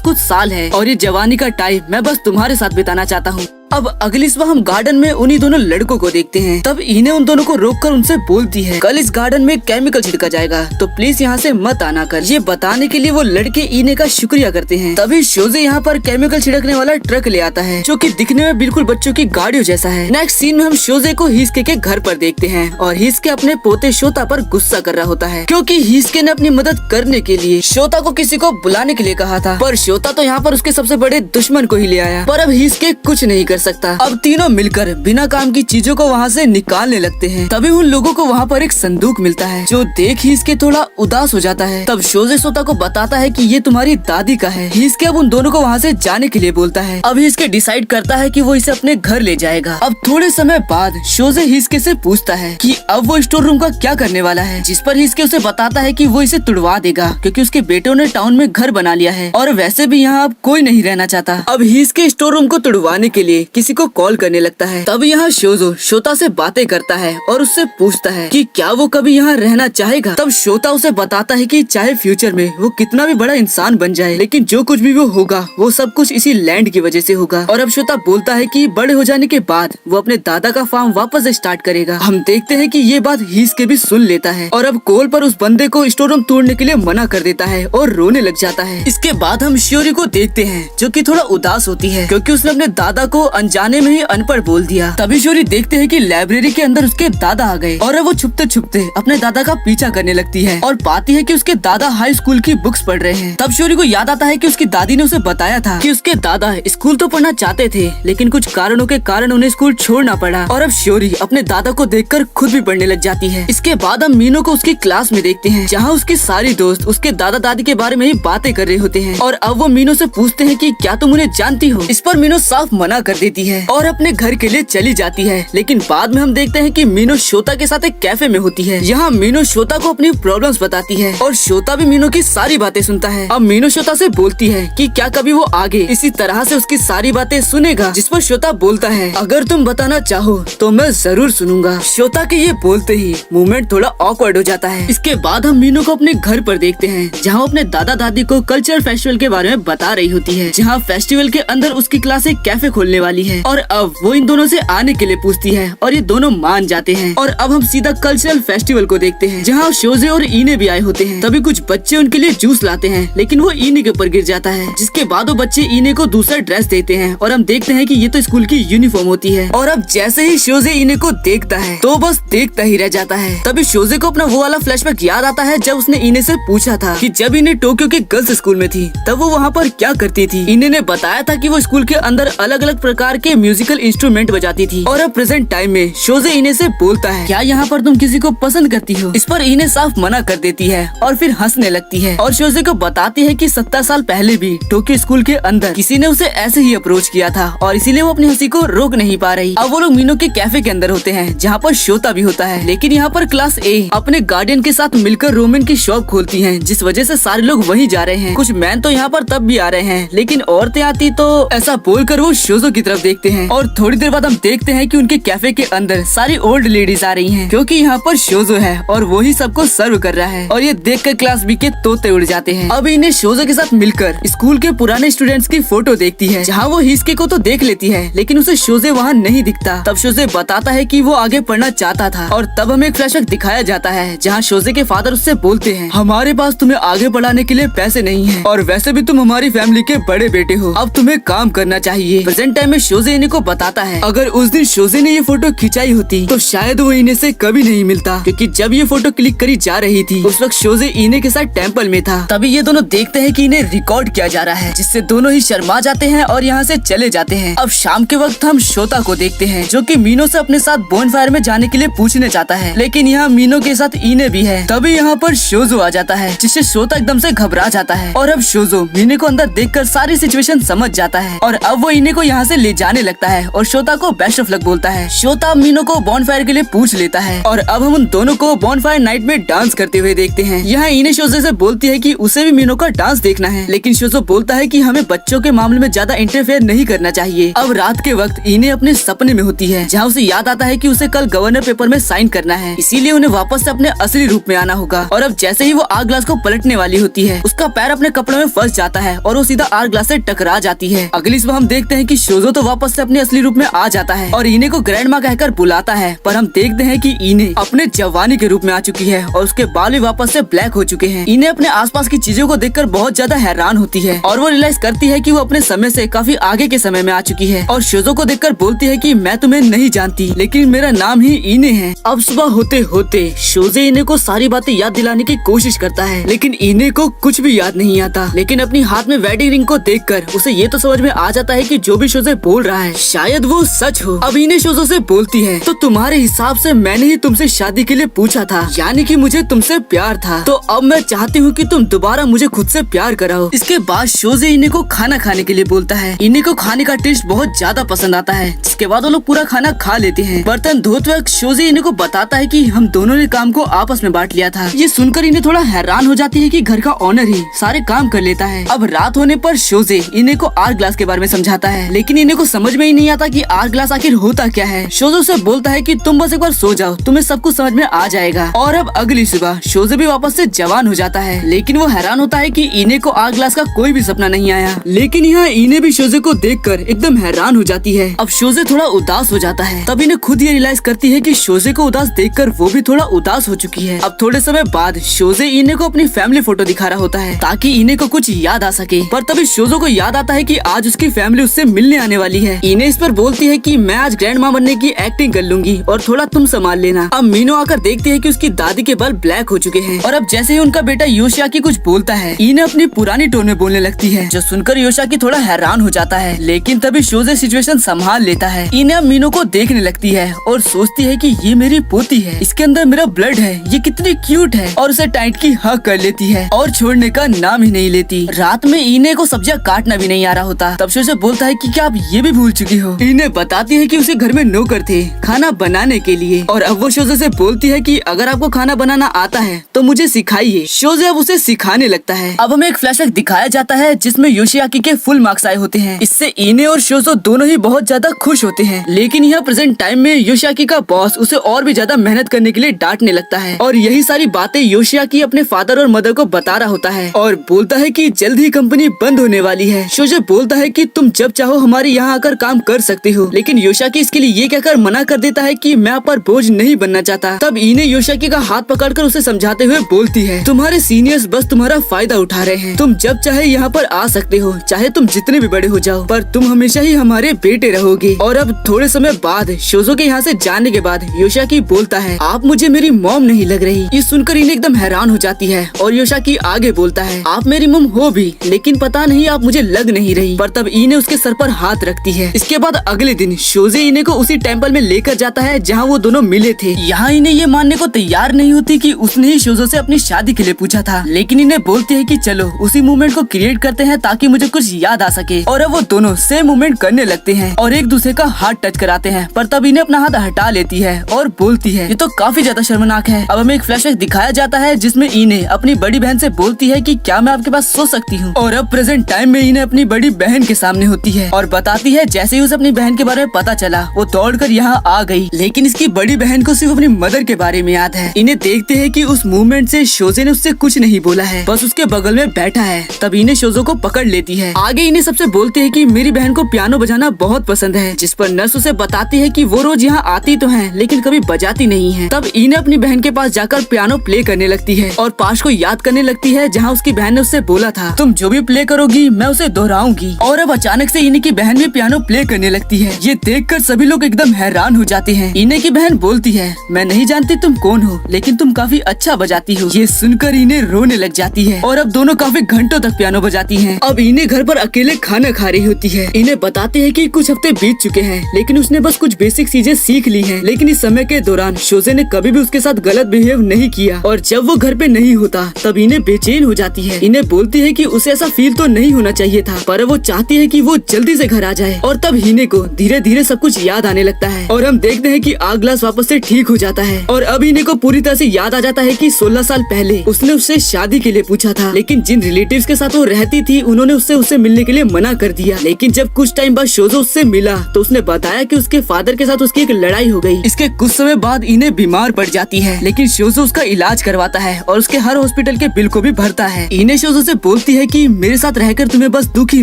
कुछ साल है और ये जवानी का टाइम मैं बस तुम्हारे साथ बिताना चाहता हूँ। अब अगली सुबह हम गार्डन में उन्हीं दोनों लड़कों को देखते हैं। तब इन्हें उन दोनों को रोककर उनसे बोलती है कल इस गार्डन में केमिकल छिड़का जाएगा तो प्लीज यहाँ से मत आना कर। ये बताने के लिए वो लड़के इन्हें का शुक्रिया करते हैं। तभी शोजे यहाँ पर केमिकल छिड़कने वाला ट्रक ले आता है जो कि दिखने में बिल्कुल बच्चों की गाड़ियों जैसा है। नेक्स्ट सीन में हम शोजे को हिस्के के घर पर देखते हैं और हिस्के अपने पोते शोता पर गुस्सा कर रहा होता है क्योंकि हिस्के ने अपनी मदद करने के लिए शोता को किसी को बुलाने के लिए कहा था, पर शोता तो यहाँ पर उसके सबसे बड़े दुश्मन को ही ले आया। पर अब हिस्के कुछ नहीं कर सकता। अब तीनों मिलकर बिना काम की चीजों को वहाँ से निकालने लगते हैं। तभी उन लोगों को वहाँ पर एक संदूक मिलता है जो देख ही इसके थोड़ा उदास हो जाता है। तब शोजे सोता को बताता है कि ये तुम्हारी दादी का है। हिस्के अब उन दोनों को वहाँ से जाने के लिए बोलता है। अब हिस्के डिसाइड करता है कि वो इसे अपने घर ले जाएगा। अब थोड़े समय बाद शोजे हिस्के से पूछता है कि अब वो स्टोर रूम का क्या करने वाला है, जिस पर हिस्के उसे बताता है कि वो इसे तुड़वा देगा क्योंकि उसके बेटों ने टाउन में घर बना लिया है और वैसे भी यहाँ अब कोई नहीं रहना चाहता। अब हिस्के स्टोर रूम को तुड़वाने के लिए किसी को कॉल करने लगता है। तब यहाँ शोजो शोता से बातें करता है और उससे पूछता है कि क्या वो कभी यहाँ रहना चाहेगा। तब शोता उसे बताता है कि चाहे फ्यूचर में वो कितना भी बड़ा इंसान बन जाए, लेकिन जो कुछ भी वो होगा वो सब कुछ इसी लैंड की वजह से होगा। और अब शोता बोलता है कि बड़े हो जाने के बाद वो अपने दादा का फार्म वापस स्टार्ट करेगा। हम देखते हैं कि ये बात हिस्के भी सुन लेता है और अब कॉल पर उस बंदे को स्टोर रूम तोड़ने के लिए मना कर देता है और रोने लग जाता है। इसके बाद हम शियोरी को देखते हैं जो कि थोड़ा उदास होती है क्योंकि उसने अपने दादा को अनजाने में ही अनपढ़ बोल दिया। तभी शियोरी देखते हैं कि लाइब्रेरी के अंदर उसके दादा आ गए और अब वो छुपते छुपते अपने दादा का पीछा करने लगती है और पाती है कि उसके दादा हाई स्कूल की बुक्स पढ़ रहे हैं। तब शियोरी को याद आता है कि उसकी दादी ने उसे बताया था कि उसके दादा स्कूल तो पढ़ना चाहते थे लेकिन कुछ कारणों के कारण उन्हें स्कूल छोड़ना पड़ा और अब शियोरी अपने दादा को देखकर खुद भी पढ़ने लग जाती है। इसके बाद हम मीनो को उसकी क्लास में देखते हैं जहाँ उसकी सारी दोस्त उसके दादा दादी के बारे में ही बातें कर रहे होते हैं और अब वो मीनो से पूछते हैं कि क्या तुम उन्हें जानती हो। इस पर मीनो साफ मना कर देती है और अपने घर के लिए चली जाती है। लेकिन बाद में हम देखते हैं कि मीनू शोता के साथ एक कैफे में होती है। यहाँ मीनू शोता को अपनी प्रॉब्लम्स बताती है और शोता भी मीनू की सारी बातें सुनता है। अब मीनू शोता से बोलती है कि क्या कभी वो आगे इसी तरह से उसकी सारी बातें सुनेगा, जिस पर शोता बोलता है अगर तुम बताना चाहो तो मैं जरूर सुनूंगा। शोता के ये बोलते ही मूवमेंट थोड़ा ऑकवर्ड हो जाता है। इसके बाद हम मीनू को अपने घर पर देखते हैं, जहाँ अपने दादा दादी को कल्चरल फेस्टिवल के बारे में बता रही होती है, जहाँ फेस्टिवल के अंदर उसकी क्लास एक कैफे खोलने वाली है और अब वो इन दोनों से आने के लिए पूछती है और ये दोनों मान जाते हैं। और अब हम सीधा कल्चरल फेस्टिवल को देखते हैं, जहाँ शोजे और इने भी आए होते हैं। तभी कुछ बच्चे उनके लिए जूस लाते हैं, लेकिन वो इने के ऊपर गिर जाता है, जिसके बाद वो बच्चे इने को दूसरा ड्रेस देते हैं और हम देखते हैं कि ये तो स्कूल की यूनिफॉर्म होती है। और अब जैसे ही शोजे इने को देखता है तो बस देखता ही रह जाता है। तभी शोजे को अपना वो वाला फ्लैशबैक याद आता है जब उसने इने से पूछा था कि जब इने टोक्यो के गर्ल्स स्कूल में थी तब वो वहाँ पर क्या करती थी। इने ने बताया था कि वो स्कूल के अंदर अलग अलग प्रकार के म्यूजिकल इंस्ट्रूमेंट बजाती थी। और अब प्रेजेंट टाइम में शोजे इने से बोलता है क्या यहाँ पर तुम किसी को पसंद करती हो। इस पर इने साफ मना कर देती है और फिर हंसने लगती है और शोजे को बताती है कि 70 साल पहले भी टोक्यो स्कूल के अंदर किसी ने उसे ऐसे ही अप्रोच किया था और इसीलिए वो अपनी हंसी को रोक नहीं पा रही। अब वो लोग मीनू के कैफे के अंदर होते हैं, जहाँ पर शोता भी होता है। लेकिन यहाँ पर क्लास ए अपने गार्डियन के साथ मिलकर रोमन की शॉप खोलती है, जिस वजह से सारे लोग वहीं जा रहे हैं। कुछ मैन तो यहाँ पर तब भी आ रहे हैं, लेकिन औरतें आती तो ऐसा बोलकर वो शोजो की तरफ देखते हैं। और थोड़ी देर बाद हम देखते हैं कि उनके कैफे के अंदर सारी ओल्ड लेडीज आ रही हैं, क्योंकि यहाँ पर शोजो है और वही सबको सर्व कर रहा है। और ये देखकर क्लास बी के तोते उड़ जाते हैं। अब इन्हें शोजो के साथ मिलकर स्कूल के पुराने स्टूडेंट्स की फोटो देखती है, जहाँ वो हिसके को तो देख लेती है, लेकिन उसे शोजे वहाँ नहीं दिखता। तब शोजे बताता है कि वो आगे पढ़ना चाहता था और तब हमें एक फ्लैशबैक दिखाया जाता है, जहाँ शोजे के फादर उससे बोलते हैं हमारे पास तुम्हें आगे पढ़ाने के लिए पैसे नहीं है और वैसे भी तुम हमारी फैमिली के बड़े बेटे हो, अब तुम्हें काम करना चाहिए। प्रेजेंट टाइम में शोजे इन्हें को बताता है अगर उस दिन शोजे ने ये फोटो खिंचाई होती तो शायद वो इन्हें से कभी नहीं मिलता, क्योंकि जब ये फोटो क्लिक करी जा रही थी उस वक्त शोजे इन्हें के साथ टेम्पल में था। तभी ये दोनों देखते हैं कि इन्हें रिकॉर्ड किया जा रहा है, जिससे दोनों ही शर्मा जाते हैं और यहाँ से चले जाते हैं। अब शाम के वक्त हम शोता को देखते हैं, जो कि मीनो से अपने साथ बोनफायर में जाने के लिए पूछने चाहता है, लेकिन यहाँ मीनो के साथ इने भी है। तभी यहाँ पर शोजो आ जाता है, जिससे शोता एकदम से घबरा जाता है। और अब शोजो मीने को अंदर देखकर सारी सिचुएशन समझ जाता है और अब वो इने को यहाँ से ले जाने लगता है और शोता को बेस्ट ऑफ लक बोलता है। शोता मीनो को बॉनफायर के लिए पूछ लेता है और अब हम उन दोनों को बॉनफायर नाइट में डांस करते हुए देखते हैं। यहाँ इने शोजे से बोलती है कि उसे भी मीनो का डांस देखना है, लेकिन शोजो बोलता है कि हमें बच्चों के मामले में ज्यादा इंटरफेयर नहीं करना चाहिए। अब रात के वक्त इने अपने सपने में होती है, जहाँ उसे याद आता है कि उसे कल गवर्नर पेपर में साइन करना है, इसीलिए उन्हें वापस से अपने असली रूप में आना होगा। और अब जैसे ही वो आग ग्लास को पलटने वाली होती है, उसका पैर अपने कपड़े में फंस जाता है और वो सीधा आग ग्लास से टकरा जाती है। अगली सुबह हम देखते हैं कि शोजो तो वापस से अपने असली रूप में आ जाता है और इने को ग्रैंड माँ कहकर बुलाता है, पर हम देखते हैं कि इने अपने जवानी के रूप में आ चुकी है और उसके बाल भी वापस से ब्लैक हो चुके हैं। इने अपने आसपास की चीजों को देखकर बहुत ज्यादा हैरान होती है और वो रियलाइज करती है कि वो अपने समय से काफी आगे के समय में आ चुकी है और शोजो को देखकर बोलती है कि मैं तुम्हें नहीं जानती, लेकिन मेरा नाम ही इने है। अब सुबह होते होते शोजे इने को सारी बातें याद दिलाने की कोशिश करता है, लेकिन इने को कुछ भी याद नहीं आता। लेकिन अपनी हाथ में वेडिंग रिंग को देखकर उसे ये तो समझ में आ जाता है कि जो भी शोजे बोल रहा है शायद वो सच हो। अब इने शोजो से बोलती है तो तुम्हारे हिसाब से मैंने ही तुमसे शादी के लिए पूछा था, यानी कि मुझे तुमसे प्यार था, तो अब मैं चाहती हूँ कि तुम दोबारा मुझे खुद से प्यार कराओ। इसके बाद शोजे इने को खाना खाने के लिए बोलता है। इने को खाने का टेस्ट बहुत ज्यादा पसंद आता है, जिसके बाद वो लोग पूरा खाना खा लेते हैं। बर्तन धोते वक्त शोजे इने को बताता है कि हम दोनों ने काम को आपस में बांट लिया था। ये सुनकर इन्हें थोड़ा हैरान हो जाती है कि घर का ऑनर ही सारे काम कर लेता है। अब रात होने पर शोजे इन्हें को आर्ट ग्लास के बारे में समझाता है, लेकिन इन्हें को समझ में ही नहीं आता कि आर्ट ग्लास आखिर होता क्या है। शोजो से बोलता है कि तुम बस एक बार सो जाओ, तुम्हें सब कुछ समझ में आ जाएगा। और अब अगली सुबह शोजे भी वापस से जवान हो जाता है, लेकिन वो हैरान होता है कि इन्हें को आर्ट ग्लास का कोई भी सपना नहीं आया। लेकिन यहाँ इन्हें भी शोजे को देखकर एकदम हैरान हो जाती है। अब शोजे थोड़ा उदास हो जाता है, तब इन्हें खुद ये रियलाइज करती है कि शोजे को उदास देखकर वो भी थोड़ा उदास हो चुकी है। अब थोड़े समय बाद शोजे इन्हें को अपनी फैमिली फोटो दिखा रहा होता है ताकि इन्हें को कुछ याद आ सके, पर तभी शोजो को याद आता है कि आज उसकी फैमिली उससे मिलने आने वाली है। इन्हें इस पर बोलती है कि मैं आज ग्रैंड माँ बनने की एक्टिंग कर लूंगी और थोड़ा तुम संभाल लेना। अब मीनो आकर देखती है कि उसकी दादी के बाल ब्लैक हो चुके हैं और अब जैसे ही उनका बेटा योशियाकी कुछ बोलता है, इन्हें अपनी पुरानी टोन में बोलने लगती है, जो सुनकर योशियाकी थोड़ा हैरान हो जाता है। लेकिन तभी शोजे सिचुएशन संभाल लेता है। इन्हें अब मीनो को देखने लगती है और सोचती है कि ये मेरी पोती है, इसके अंदर मेरा ब्लड है, ये कितनी क्यूट है, और उसे टाइट की हक कर लेती है और छोड़ने का नाम ही नहीं लेती। रात में इन्हें को सब्जियां काटना भी नहीं आ रहा होता, तब शोजे बोलता है कि क्या आप ये ये भी भूल चुकी हो। इन्हें बताती है कि उसे घर में नौकर थे खाना बनाने के लिए, और अब वो शोजे से बोलती है कि अगर आपको खाना बनाना आता है तो मुझे सिखाइए। शोजे अब उसे सिखाने लगता है। अब हमें एक फ्लैशबैक दिखाया जाता है जिसमें योशियाकी के फुल मार्क्स आए होते हैं। इससे इने और शोजो दोनों ही बहुत ज्यादा खुश होते हैं। लेकिन यह प्रेजेंट टाइम में योशियाकी का बॉस उसे और भी ज्यादा मेहनत करने के लिए डांटने लगता है, और यही सारी बातें योशियाकी अपने फादर और मदर को बता रहा होता है, और बोलता है कि जल्द ही कंपनी बंद होने वाली है। शोजे बोलता है कि तुम जब चाहो हमारे यहाँ आकर काम कर सकते हो, लेकिन योशियाकी इसके लिए ये कहकर मना कर देता है कि मैं आप पर बोझ नहीं बनना चाहता। तब इने योशियाकी का हाथ पकड़कर उसे समझाते हुए बोलती है, तुम्हारे सीनियर्स बस तुम्हारा फायदा उठा रहे हैं। तुम जब चाहे यहाँ पर आ सकते हो, चाहे तुम जितने भी बड़े हो जाओ, पर तुम हमेशा ही हमारे बेटे रहोगे। और अब थोड़े समय बाद शोजो के यहाँ से जाने के बाद योशियाकी बोलता है, आप मुझे मेरी मॉम नहीं लग रही। ये सुनकर इन्हें एकदम हैरान हो जाती है, और योशियाकी आगे बोलता है, आप मेरी मॉम हो भी, लेकिन पता नहीं आप मुझे लग नहीं रही। पर तब इने उसके सर पर हाथ रखती है। इसके बाद अगले दिन शोजे इने को उसी टेम्पल में लेकर जाता है जहाँ वो दोनों मिले थे। यहाँ इन्हें ये मानने को तैयार नहीं होती कि उसने ही शोजो से अपनी शादी के लिए पूछा था, लेकिन इन्हें बोलती है कि चलो उसी मूवमेंट को क्रिएट करते हैं ताकि मुझे कुछ याद आ सके। और अब वो दोनों सेम मूवमेंट करने लगते हैं और एक दूसरे का हाथ टच कराते हैं। पर तब इन्हें अपना हाथ हटा लेती है और बोलती है, ये तो काफी ज्यादा शर्मनाक है। अब हमें एक फ्लैशबैक दिखाया जाता है जिसमें इन्हें अपनी बड़ी बहन से बोलती है कि क्या मैं आपके पास सो सकती हूँ। और अब प्रेजेंट टाइम में इन्हें अपनी बड़ी बहन के सामने होती है और बताती है जैसे ही उसे अपनी बहन के बारे में पता चला वो दौड़कर यहाँ आ गई, लेकिन इसकी बड़ी बहन को सिर्फ अपनी मदर के बारे में याद है। इन्हें देखते हैं कि उस मूवमेंट से शोजे ने उससे कुछ नहीं बोला है, बस उसके बगल में बैठा है। तब इन्हें शोजो को पकड़ लेती है। आगे इन्हें सबसे बोलते हैं कि मेरी बहन को पियानो बजाना बहुत पसंद है, जिस पर नर्स उसे बताती है कि वो रोज यहाँ आती तो है लेकिन कभी बजाती नहीं है। तब इन्हें अपनी बहन के पास जाकर पियानो प्ले करने लगती है और पास्ट को याद करने लगती है जहाँ उसकी बहन ने उससे बोला था, तुम जो भी प्ले करोगी मैं उसे दोहराऊंगी। और अब अचानक से इन्हें की बहन भी पियानो प्ले करने लगती है। ये देखकर सभी लोग एकदम हैरान हो जाते हैं। इन्हें की बहन बोलती है, मैं नहीं जानती तुम कौन हो, लेकिन तुम काफी अच्छा बजाती हो। ये सुनकर इन्हें रोने लग जाती है और अब दोनों काफी घंटों तक पियानो बजाती हैं। अब इन्हें घर पर अकेले खाना खा रही होती है। इन्हें बताते हैं कि कुछ हफ्ते बीत चुके हैं, लेकिन उसने बस कुछ बेसिक चीजें सीख ली हैं। लेकिन इस समय के दौरान शोजे ने कभी भी उसके साथ गलत बिहेव नहीं किया, और जब वो घर पे नहीं होता तब इन्हें बेचैन हो जाती है। इन्हें बोलती है कि उसे ऐसा फील तो नहीं होना चाहिए था, पर वो चाहती है कि वो जल्दी से घर आ जाए। और तब हिने को धीरे धीरे सब कुछ याद आने लगता है और हम देखते हैं कि आग ग्लास वापस से ठीक हो जाता है। और अब हिने को पूरी तरह से याद आ जाता है कि 16 साल पहले उसने उससे शादी के लिए पूछा था, लेकिन जिन रिलेटिव्स के साथ वो रहती थी उन्होंने उससे मिलने के लिए मना कर दिया। लेकिन जब कुछ टाइम बाद शोजो उससे मिला तो उसने बताया कि उसके फादर के साथ उसकी एक लड़ाई हो गई। इसके कुछ समय बाद इन्हें बीमार पड़ जाती है, लेकिन शोजो उसका इलाज करवाता है और उसके हर हॉस्पिटल के बिल को भी भरता है। इन्हें शोजो से बोलती है कि मेरे साथ रहकर तुम्हें बस दुख ही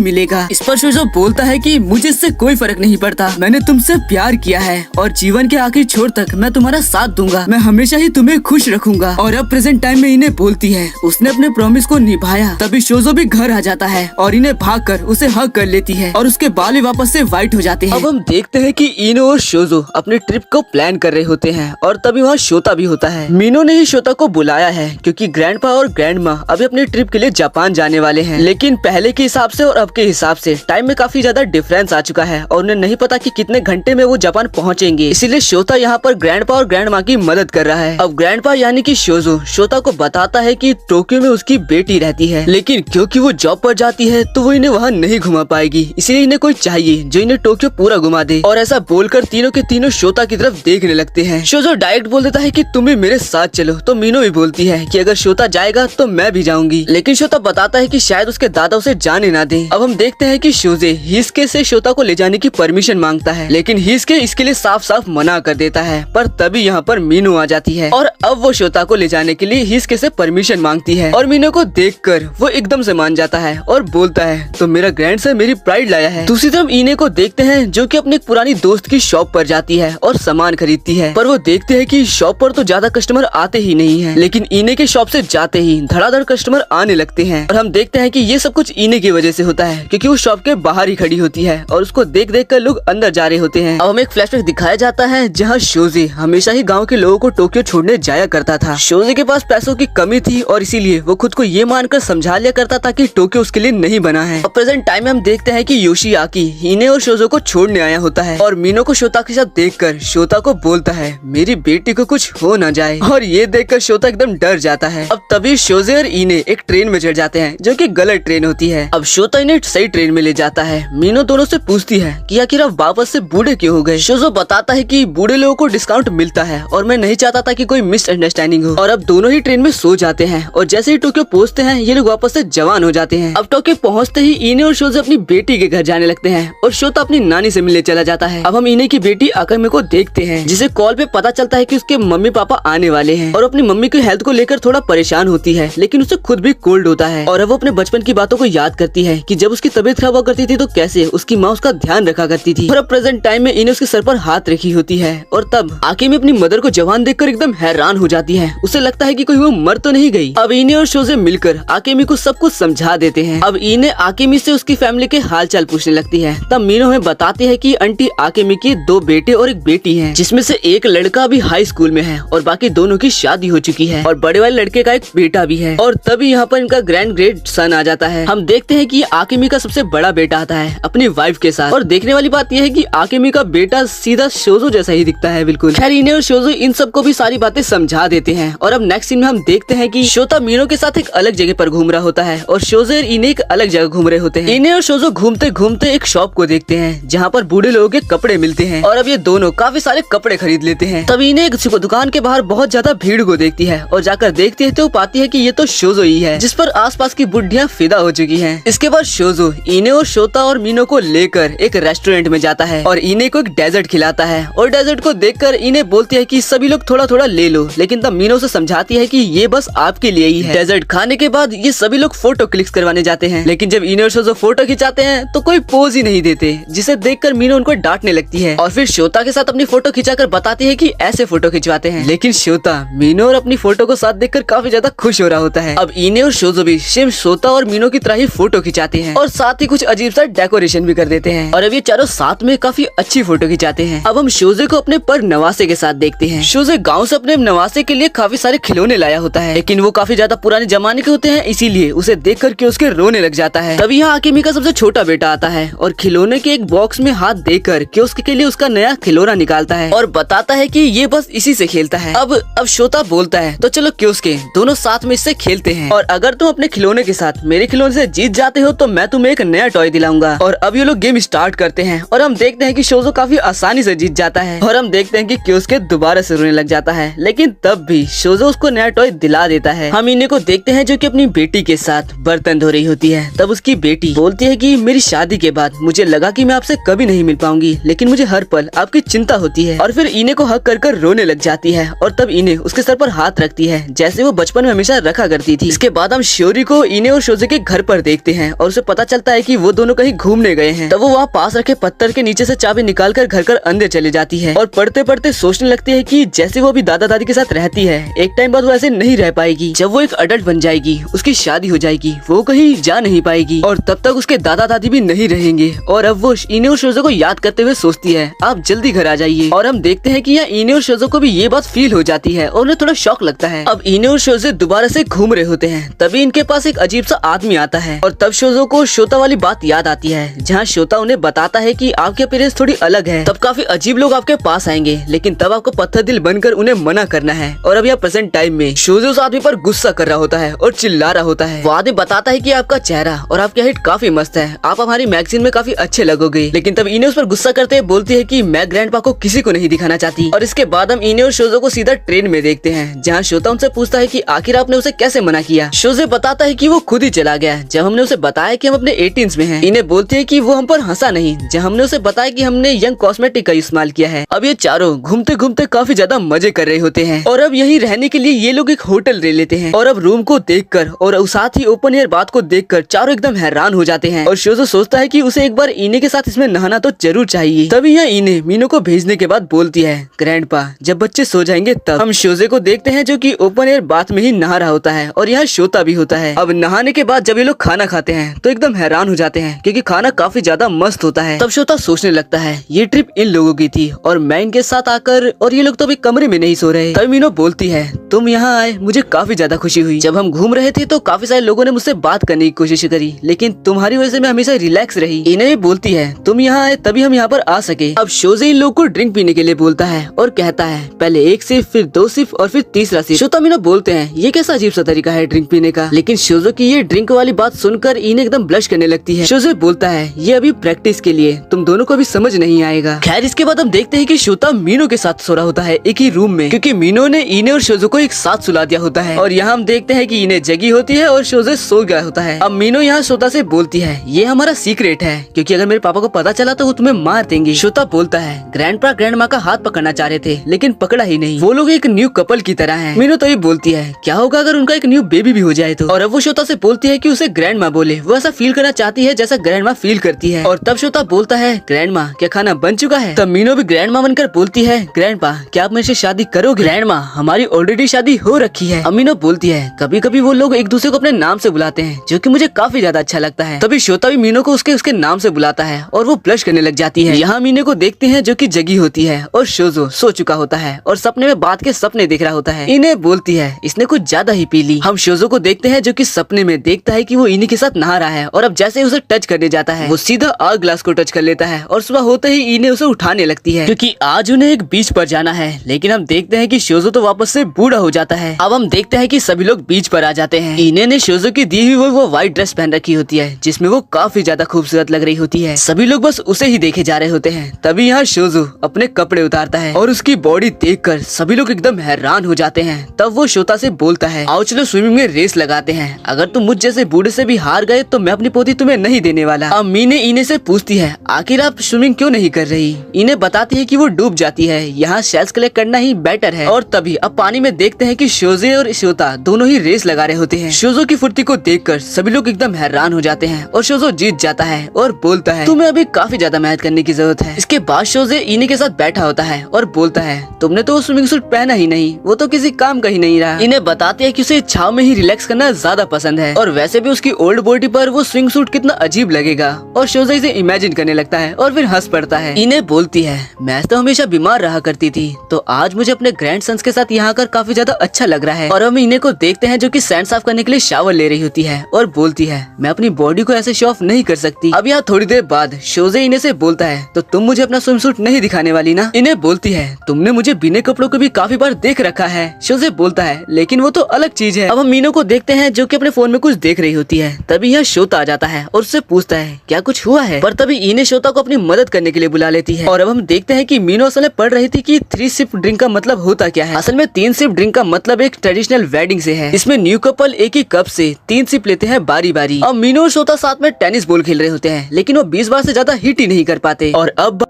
मिलेगा। इस पर शोजो बोलता है कि मुझे इससे कोई फर्क नहीं पड़ता, मैंने तुमसे प्यार किया है और जीवन के आखिरी छोर तक मैं तुम्हारा साथ दूंगा, मैं हमेशा ही तुम्हें खुश रखूंगा। और अब प्रेजेंट टाइम में इन्हें बोलती है उसने अपने प्रॉमिस को निभाया। तभी शोजो भी घर आ जाता है और इन्हें भागकर उसे हग कर लेती है और उसके बाल भी वापस से व्हाइट हो जाते हैं। अब हम देखते हैं कि इनो और शोजो अपने ट्रिप को प्लान कर रहे होते हैं और तभी वहाँ शोता भी होता है। मीनो ने ही शोता को बुलाया है क्योंकि ग्रैंडपा और ग्रैंड माँ अभी अपने ट्रिप के लिए जापान जाने वाले हैं, लेकिन पहले के हिसाब से और अब के हिसाब से टाइम में काफी ज्यादा डिफरेंस आ चुका है और उन्हें नहीं पता कि कितने घंटे में वो जापान पहुँचेंगे। इसीलिए शोता यहाँ पर ग्रैंडपा और ग्रैंड माँ की मदद कर रहा है। अब ग्रैंडपा यानी कि शोजो शोता को बताता है कि टोक्यो में उसकी बेटी रहती है, लेकिन क्योंकि वो जॉब पर जाती है तो वो इन्हें वहाँ नहीं घुमा पाएगी, इसलिए इन्हें कोई चाहिए जो इन्हें टोक्यो पूरा घुमा दे। और ऐसा बोलकर तीनों के तीनों शोता की तरफ देखने लगते हैं। शोजो डायरेक्ट बोल देता है कि तुम भी मेरे साथ चलो, तो मीनो भी बोलती है कि अगर शोता जाएगा तो मैं भी जाऊंगी, लेकिन शोता बताता है कि शायद उसके दादा उसे जाने ना दे। अब हम देखते हैं कि शोजे हिसके से शोता को ले जाने की परमिशन मांगता है, लेकिन हिसके इसके लिए साफ साफ मना कर देता है। पर तभी यहाँ पर मीनू आ जाती है और अब वो शोता को ले जाने के लिए हिसके से परमिशन मांगती है और मीनू को देखकर वो एकदम से मान जाता है और बोलता है तो मेरा ग्रैंडसन मेरी प्राइड लाया है। दूसरी तरफ इने को देखते हैं जो कि अपने पुरानी दोस्त की शॉप पर जाती है और सामान खरीदती है, पर वो देखते हैं कि शॉप पर तो ज्यादा कस्टमर आते ही नहीं है, लेकिन इने के शॉप से जाते ही धड़ाधड़ कस्टमर आने लगते हैं। और हम देखते हैं कि ये सब कुछ इने की वजह से होता है क्योंकि वो शॉप के बाहर ही खड़ी होती है और उसको देख देख कर लोग अंदर जा रहे होते हैं। अब हमें एक फ्लैशबैक दिखाया जाता है जहाँ शोजे हमेशा ही गाँव के लोगों को टोक्यो छोड़ने जाया करता था। शोजे के पास पैसों की कमी थी और इसीलिए वो खुद को ये मानकर समझा लिया करता था कि टोक्यो उसके लिए नहीं बना है। अब प्रेजेंट टाइम में हम देखते हैं कि योशियाकी इने और शोजो को छोड़ने आया होता है और मीनो को शोता के साथ देखकर शोता को बोलता है मेरी बेटी को कुछ हो ना जाए, और ये देखकर शोता एकदम डर जाता है। अब तभी शोजे और इने एक ट्रेन में चढ़ जाते हैं जो कि गलत ट्रेन होती है। अब शोता इन्हें सही ट्रेन में ले जाता है। मीनो दोनों दोनों से पूछती है कि आखिर आप वापस से बूढ़े क्यों हो गए। शोजो बताता है कि बूढ़े लोगों को डिस्काउंट मिलता है और मैं नहीं चाहता था कि कोई मिसअंडरस्टैंडिंग हो। और अब दोनों ही ट्रेन में सो जाते हैं और जैसे ही टोक्यो पहुंचते हैं ये लोग वापस से जवान हो जाते हैं। अब टोक्यो पहुंचते ही इने और शोजो अपनी बेटी के घर जाने लगते हैं और शोता अपनी नानी से मिलने चला जाता है। अब हम इने की बेटी अकामी को देखते हैं जिसे कॉल पे पता चलता है कि उसके मम्मी पापा आने वाले हैं और अपनी मम्मी की हेल्थ को लेकर थोड़ा परेशान होती है, लेकिन उसे खुद भी कोल्ड होता है। और अब वो अपने बचपन की बातों को याद करती है कि जब उसकी तबीयत खराब हुआ करती थी तो कैसे उसकी माँ उसका ध्यान रखा करती थी। और अब प्रेजेंट टाइम में इन्हें उसके सर पर हाथ रखी होती है और तब आकेमी अपनी मदर को जवान देखकर एकदम हैरान हो जाती है। उसे लगता है कि कोई वो मर तो नहीं गई। अब इने और शोजे मिलकर आकेमी को सब कुछ समझा देते हैं। अब इने आकेमी से उसकी फैमिली के हाल चाल पूछने लगती है। तब मीनो हमें बताती है कि आंटी आकेमी के 2 बेटे और 1 बेटी है, जिसमें से एक लड़का अभी हाई स्कूल में है और बाकी दोनों की शादी हो चुकी है और बड़े वाले लड़के का एक बेटा भी है। और तभी यहाँ पर इनका ग्रैंड सन आ जाता है। हम देखते हैं कि आकेमी का सबसे बड़ा बेटा आता है अपनी वाइफ के साथ। और देखने वाली बात यह है कि आकेमी का बेटा सीधा शोजो जैसा ही दिखता है बिल्कुल। खैर इने और शोजो इन सबको भी सारी बातें समझा देते हैं। और अब नेक्स्ट सीन में हम देखते हैं कि शोता मीनो के साथ एक अलग जगह पर घूम रहा होता है और शोजो और इने एक अलग जगह घूम रहे होते हैं। इने और शोजो घूमते घूमते एक शॉप को देखते हैं जहाँ पर बूढ़े लोगों के कपड़े मिलते हैं और अब ये दोनों काफी सारे कपड़े खरीद लेते हैं। तभी इन्हें दुकान के बाहर बहुत ज्यादा भीड़ को देखती है और जाकर देखती है तो पाती है कि ये तो शोजो ही है, जिस पर आसपास की बुढ़ियां फिदा हो चुकी हैं। इसके बाद शोजो इने और शोता और मीनो को लेकर एक रेस्टोरेंट में जाता है और इने को एक डेजर्ट खिलाता है। और डेजर्ट को देखकर इने बोलती है कि सभी लोग थोड़ा थोड़ा ले लो, लेकिन तब मीनो से समझाती है कि ये बस आपके लिए ही है। डेजर्ट खाने के बाद ये सभी लोग फोटो क्लिक करवाने जाते हैं, लेकिन जब इने और शोजो फोटो खिंचाते हैं तो कोई पोज ही नहीं देते, जिसे देखकर मीनो उनको डांटने लगती है और फिर शोता के साथ अपनी फोटो खिंचाकर बताती है कि ऐसे फोटो खिंचवाते हैं। लेकिन शोता मीनो और अपनी फोटो को साथ देखकर काफी ज्यादा खुश हो रहा होता है। अब इने और शोजो भी सेम शोता और मीनो की तरह ही फोटो खिंचाते हैं और साथ ही कुछ अजीब सा डेकोरेशन भी कर देते हैं और अब ये चारों साथ में काफी अच्छी फोटो खिंचाते हैं। अब हम शोजे को अपने पर नवासे के साथ देखते हैं। शोजे गाँव से अपने नवासे के लिए काफी सारे खिलौने लाया होता है, लेकिन वो काफी ज्यादा पुराने जमाने के होते हैं, इसीलिए उसे देख करके उसके रोने लग जाता है। तभी यहाँ आकेमी का सबसे छोटा बेटा आता है और खिलौने के एक बॉक्स में हाथ देकर के उसके लिए उसका नया खिलौना निकालता है और बताता है कि ये बस इसी से खेलता है। अब शोता बोलता है तो चलो क्योंकि दोनों साथ में इससे खेलते हैं और अगर तुम अपने खिलौने के साथ मेरे खिलौने से जीत जाते हो तो मैं तुम्हें एक नया टॉय दिलाऊंगा। और अब ये लोग गेम स्टार्ट करते हैं और हम देखते हैं कि शोजो काफी आसानी से जीत जाता है और हम देखते हैं कि क्योंकि दोबारा से रोने लग जाता है, लेकिन तब भी शोजो उसको नया टॉय दिला देता है। हम इन्हें को देखते हैं जो कि अपनी बेटी के साथ बर्तन धो रही होती है। तब उसकी बेटी बोलती है कि मेरी शादी के बाद मुझे लगा कि मैं आपसे कभी नहीं मिल पाऊंगी, लेकिन मुझे हर पल आपकी चिंता होती है। और फिर इन्हें को हक कर रोने लग जाती है और तब इन्हें उसके सर पर हाथ रखती है जैसे वो बचपन में हमेशा रखा करती थी। इसके बाद हम श्योरी को इन्हें और शोजे के घर पर देखते हैं और उसे पता चलता है कि वो दोनों कहीं घूमने गए हैं। तब वो वहाँ पास रखे पत्थर के नीचे से चाबी निकाल कर घर कर अंदर चले जाती है और पढ़ते पढ़ते सोचने लगती है कि जैसे वो अभी दादा दादी के साथ रहती है, एक टाइम बाद वो ऐसे नहीं रह पाएगी। जब वो एक अडल्ट बन जाएगी, उसकी शादी हो जाएगी, वो कहीं जा नहीं पाएगी और तब तक उसके दादा दादी भी नहीं रहेंगे। और अब वो इन्हें और शोजे को याद करते हुए सोचती है आप जल्दी घर आ जाइए। और हम देखते हैं कि यहाँ इन्हें और शोजे को भी ये बात फील हो जाती है और उन्हें थोड़ा शौक लगता है। अब इन्हें और शोजे दोबारा से घूम रहे होते हैं, तभी इनके पास एक अजीब सा आदमी आता है और तब शोजो को शोता वाली बात याद आती है जहाँ शोता उन्हें बताता है कि आपके अपीयरेंस थोड़ी अलग है, तब काफी अजीब लोग आपके पास आएंगे, लेकिन तब आपको पत्थर दिल बनकर उन्हें मना करना है। और अब यहाँ प्रेजेंट टाइम में शोजो उस आदमी पर गुस्सा कर रहा होता है और चिल्ला रहा होता है। वो आदमी बताता है कि आपका चेहरा और आपकी हाइट काफी मस्त है, आप हमारी मैगजीन में काफी अच्छे लगोगे, लेकिन तब इन्हें उस पर गुस्सा करते हुए बोलती है कि मैं ग्रैंडपा को किसी को नहीं दिखाना चाहती। और इसके बाद हम इन्हें और शोजो को सीधा ट्रेन में देखते हैं जहाँ शोता उनसे पूछता है कि आखिर आपने उसे कैसे मना किया। शोजे बताता है कि वो खुद ही चला गया जब हमने उसे बताया कि हम अपने 18s में हैं। इन्हें बोलती है कि वो हम पर हंसा नहीं जब हमने उसे बताया कि हमने यंग कॉस्मेटिक का इस्तेमाल किया है। अब ये चारों घूमते घूमते काफी ज्यादा मजे कर रहे होते हैं और अब यही रहने के लिए ये लोग एक होटल ले लेते हैं। और अब रूम को देखकर और साथ ही ओपन एयर बात को देखकर चारों एकदम हैरान हो जाते हैं और शोजो सोचता है कि उसे एक बार इने के साथ इसमें नहाना तो जरूर चाहिए। तभी यह इने मीनो को भेजने के बाद बोलती है ग्रैंडपा जब बच्चे सो जाएंगे तब। हम शोजे को देखते हैं जो कि ओपन एयर बात में ही नहा रहा होता है और यहाँ शोता भी होता है। अब नहाने के बाद जब ये लोग खाना खाते हैं तो एकदम हैरान हो जाते हैं क्योंकि खाना काफी ज्यादा मस्त होता है। तब शोता सोचने लगता है ये ट्रिप इन लोगों की थी और मैं इनके साथ आकर और ये लोग तो अभी कमरे में नहीं सो रहे। तब मीनो बोलती है तुम यहाँ आए मुझे काफी ज्यादा खुशी हुई। जब हम घूम रहे थे तो काफी सारे लोगों ने मुझसे बात करने की कोशिश करी, लेकिन तुम्हारी वजह से मैं हमेशा रिलैक्स रही। इन्हें भी बोलती है तुम यहाँ आए तभी हम यहाँ पर आ सके। अब शोजे इन लोगों को ड्रिंक पीने के लिए बोलता है और कहता है पहले 1 सिप, फिर 2 सिप और फिर तीसरा सिप। शोता मीनो बोलते हैं ये कैसा अजीब सा तरीका है ड्रिंक पीने का, लेकिन शोजो की ये ड्रिंक वाली बात सुनकर इन्हें एकदम ब्लश करने लगती है। शोजे बोलता है ये अभी प्रैक्टिस के लिए, तुम दोनों को भी समझ नहीं आएगा। खैर इसके बाद हम देखते हैं कि शोता मीनो के साथ सो रहा होता है एक ही रूम में, क्योंकि मीनो ने इने और शोजो को एक साथ सुला दिया होता है। और यहाँ हम देखते हैं कि इने जगी होती है और शोजो सो गया होता है। अब मीनो यहाँ शोता से बोलती है ये हमारा सीक्रेट है, क्योंकि अगर मेरे पापा को पता चला तो वो तुम्हें मार देंगे। शोता बोलता है ग्रैंडपा ग्रैंडमा का हाथ पकड़ना चाह रहे थे लेकिन पकड़ा ही नहीं, वो लोग एक न्यू कपल की तरह है। मीनो तो ये बोलती है क्या होगा अगर उनका एक न्यू बेबी भी हो जाए तो। और अब वो शोता से बोलती है कि उसे ग्रैंडमा बोले, वो ऐसा फील करना चाहती है जैसा ग्रैंडमा फील करती है। और तब शोता बोलता है ग्रैंडमा क्या खाना बन चुका है? तब मीनो भी ग्रैंडमा बनकर बोलती है ग्रैंडपा क्या आप मेरे से शादी करोगे? ग्रैंडमा हमारी ऑलरेडी शादी हो रखी है। मीनो बोलती है कभी कभी वो लोग एक दूसरे को अपने नाम से बुलाते हैं जो कि मुझे काफी ज्यादा अच्छा लगता है। तभी शोता भी मीनो को उसके नाम से बुलाता है और वो ब्लश करने लग जाती है। यहाँ मीनो को देखते हैं जो कि जगी होती है और शोजो सो चुका होता है और सपने में बात के सपने देख रहा होता है। इन्हें बोलती है इसने कुछ ज्यादा ही पी ली। हम शोजो को देखते हैं जो कि सपने में देखता है कि वो इन्हीं के साथ नहा रहा है और अब जैसे उसे टच करने जाता है वो सीधा आग ग्लास को टच कर लेता है और सुबह होते ही इन्हें उसे उठाने लगती है क्योंकि आज उन्हें एक बीच पर जाना है। लेकिन हम देखते हैं कि शोजो तो वापस से बूढ़ा हो जाता है। अब हम देखते हैं कि सभी लोग बीच पर आ जाते हैं। इन्हें ने शोजो की दी हुई वो व्हाइट ड्रेस पहन रखी होती है जिसमें वो काफी ज्यादा खूबसूरत लग रही होती है। सभी लोग बस उसे ही देखे जा रहे होते हैं। तभी यहाँ शोजो अपने कपड़े उतारता है और उसकी बॉडी देखकर सभी लोग एकदम हैरान हो जाते हैं। तब वो शोता से बोलता है आओ चलो स्विमिंग में रेस लगाते हैं, अगर तुम मुझ जैसे बूढ़े से भी हार गए तो मैं अपनी पोती तुम्हें नहीं देने वाला। अब मीने इने से पूछती है आखिर आप स्विमिंग क्यों नहीं कर रही? इन्हें बताती है कि वो डूब जाती है, यहाँ शेल्स कलेक्ट करना ही बेटर है। और तभी अब पानी में देखते हैं कि शोजे और शोता दोनों ही रेस लगा रहे होते हैं। शोजो की फुर्ती को देखकर सभी लोग एकदम हैरान हो जाते हैं और शोजो जीत जाता है और बोलता है तुम्हें अभी काफी ज्यादा मेहनत करने की जरूरत है। इसके बाद शोजे इन्हें के साथ बैठा होता है और बोलता है तुमने तो स्विमिंग सूट पहना ही नहीं, वो तो किसी काम का ही नहीं रहा। इन्हें बताते हैं कि उसे छाव में ही रिलैक्स करना ज्यादा पसंद है और वैसे भी उसकी ओल्ड बॉडी पर वो स्विंग सूट कितना अजीब लगेगा। और शोजे इसे इमेजिन करने लगता है और फिर हंस पड़ता है। इन्हें बोलती है मैं तो हमेशा बीमार रहा करती थी तो आज मुझे अपने ग्रैंड सन्स के साथ यहाँ आकर काफी ज्यादा अच्छा लग रहा है। और हम इन्हें को देखते हैं जो कि सैंड साफ करने के लिए शावर ले रही होती है और बोलती है मैं अपनी बॉडी को ऐसे शो ऑफ नहीं कर सकती। अब यहाँ थोड़ी देर बाद शोजे इन्हें से बोलता है तो तुम मुझे अपना स्विम सूट नहीं दिखाने वाली ना? इन्हें बोलती है तुमने मुझे बिना कपड़ों को भी काफी बार देख रखा है। शोजे बोलता है लेकिन वो तो अलग चीज है। अब हम मीनो को देखते हैं जो कि अपने फोन में कुछ देख रही होती है। तभी यहाँ शोता आ जाता है और उससे पूछता है क्या कुछ हुआ है? पर तभी इन्हें शोता को अपनी मदद करने के लिए बुला लेती है। और अब हम देखते हैं कि मीनो असल में पढ़ रही थी कि 3 सिप ड्रिंक का मतलब होता क्या है। असल में 3 सिप ड्रिंक का मतलब एक ट्रेडिशनल वेडिंग से है। इसमें न्यू कपल एक ही कप से 3 सिप लेते हैं बारी बारी। अब मीनो और शोता साथ में टेनिस बॉल खेल रहे होते हैं लेकिन वो 20 बार से ज्यादा हिट ही नहीं कर पाते। और अब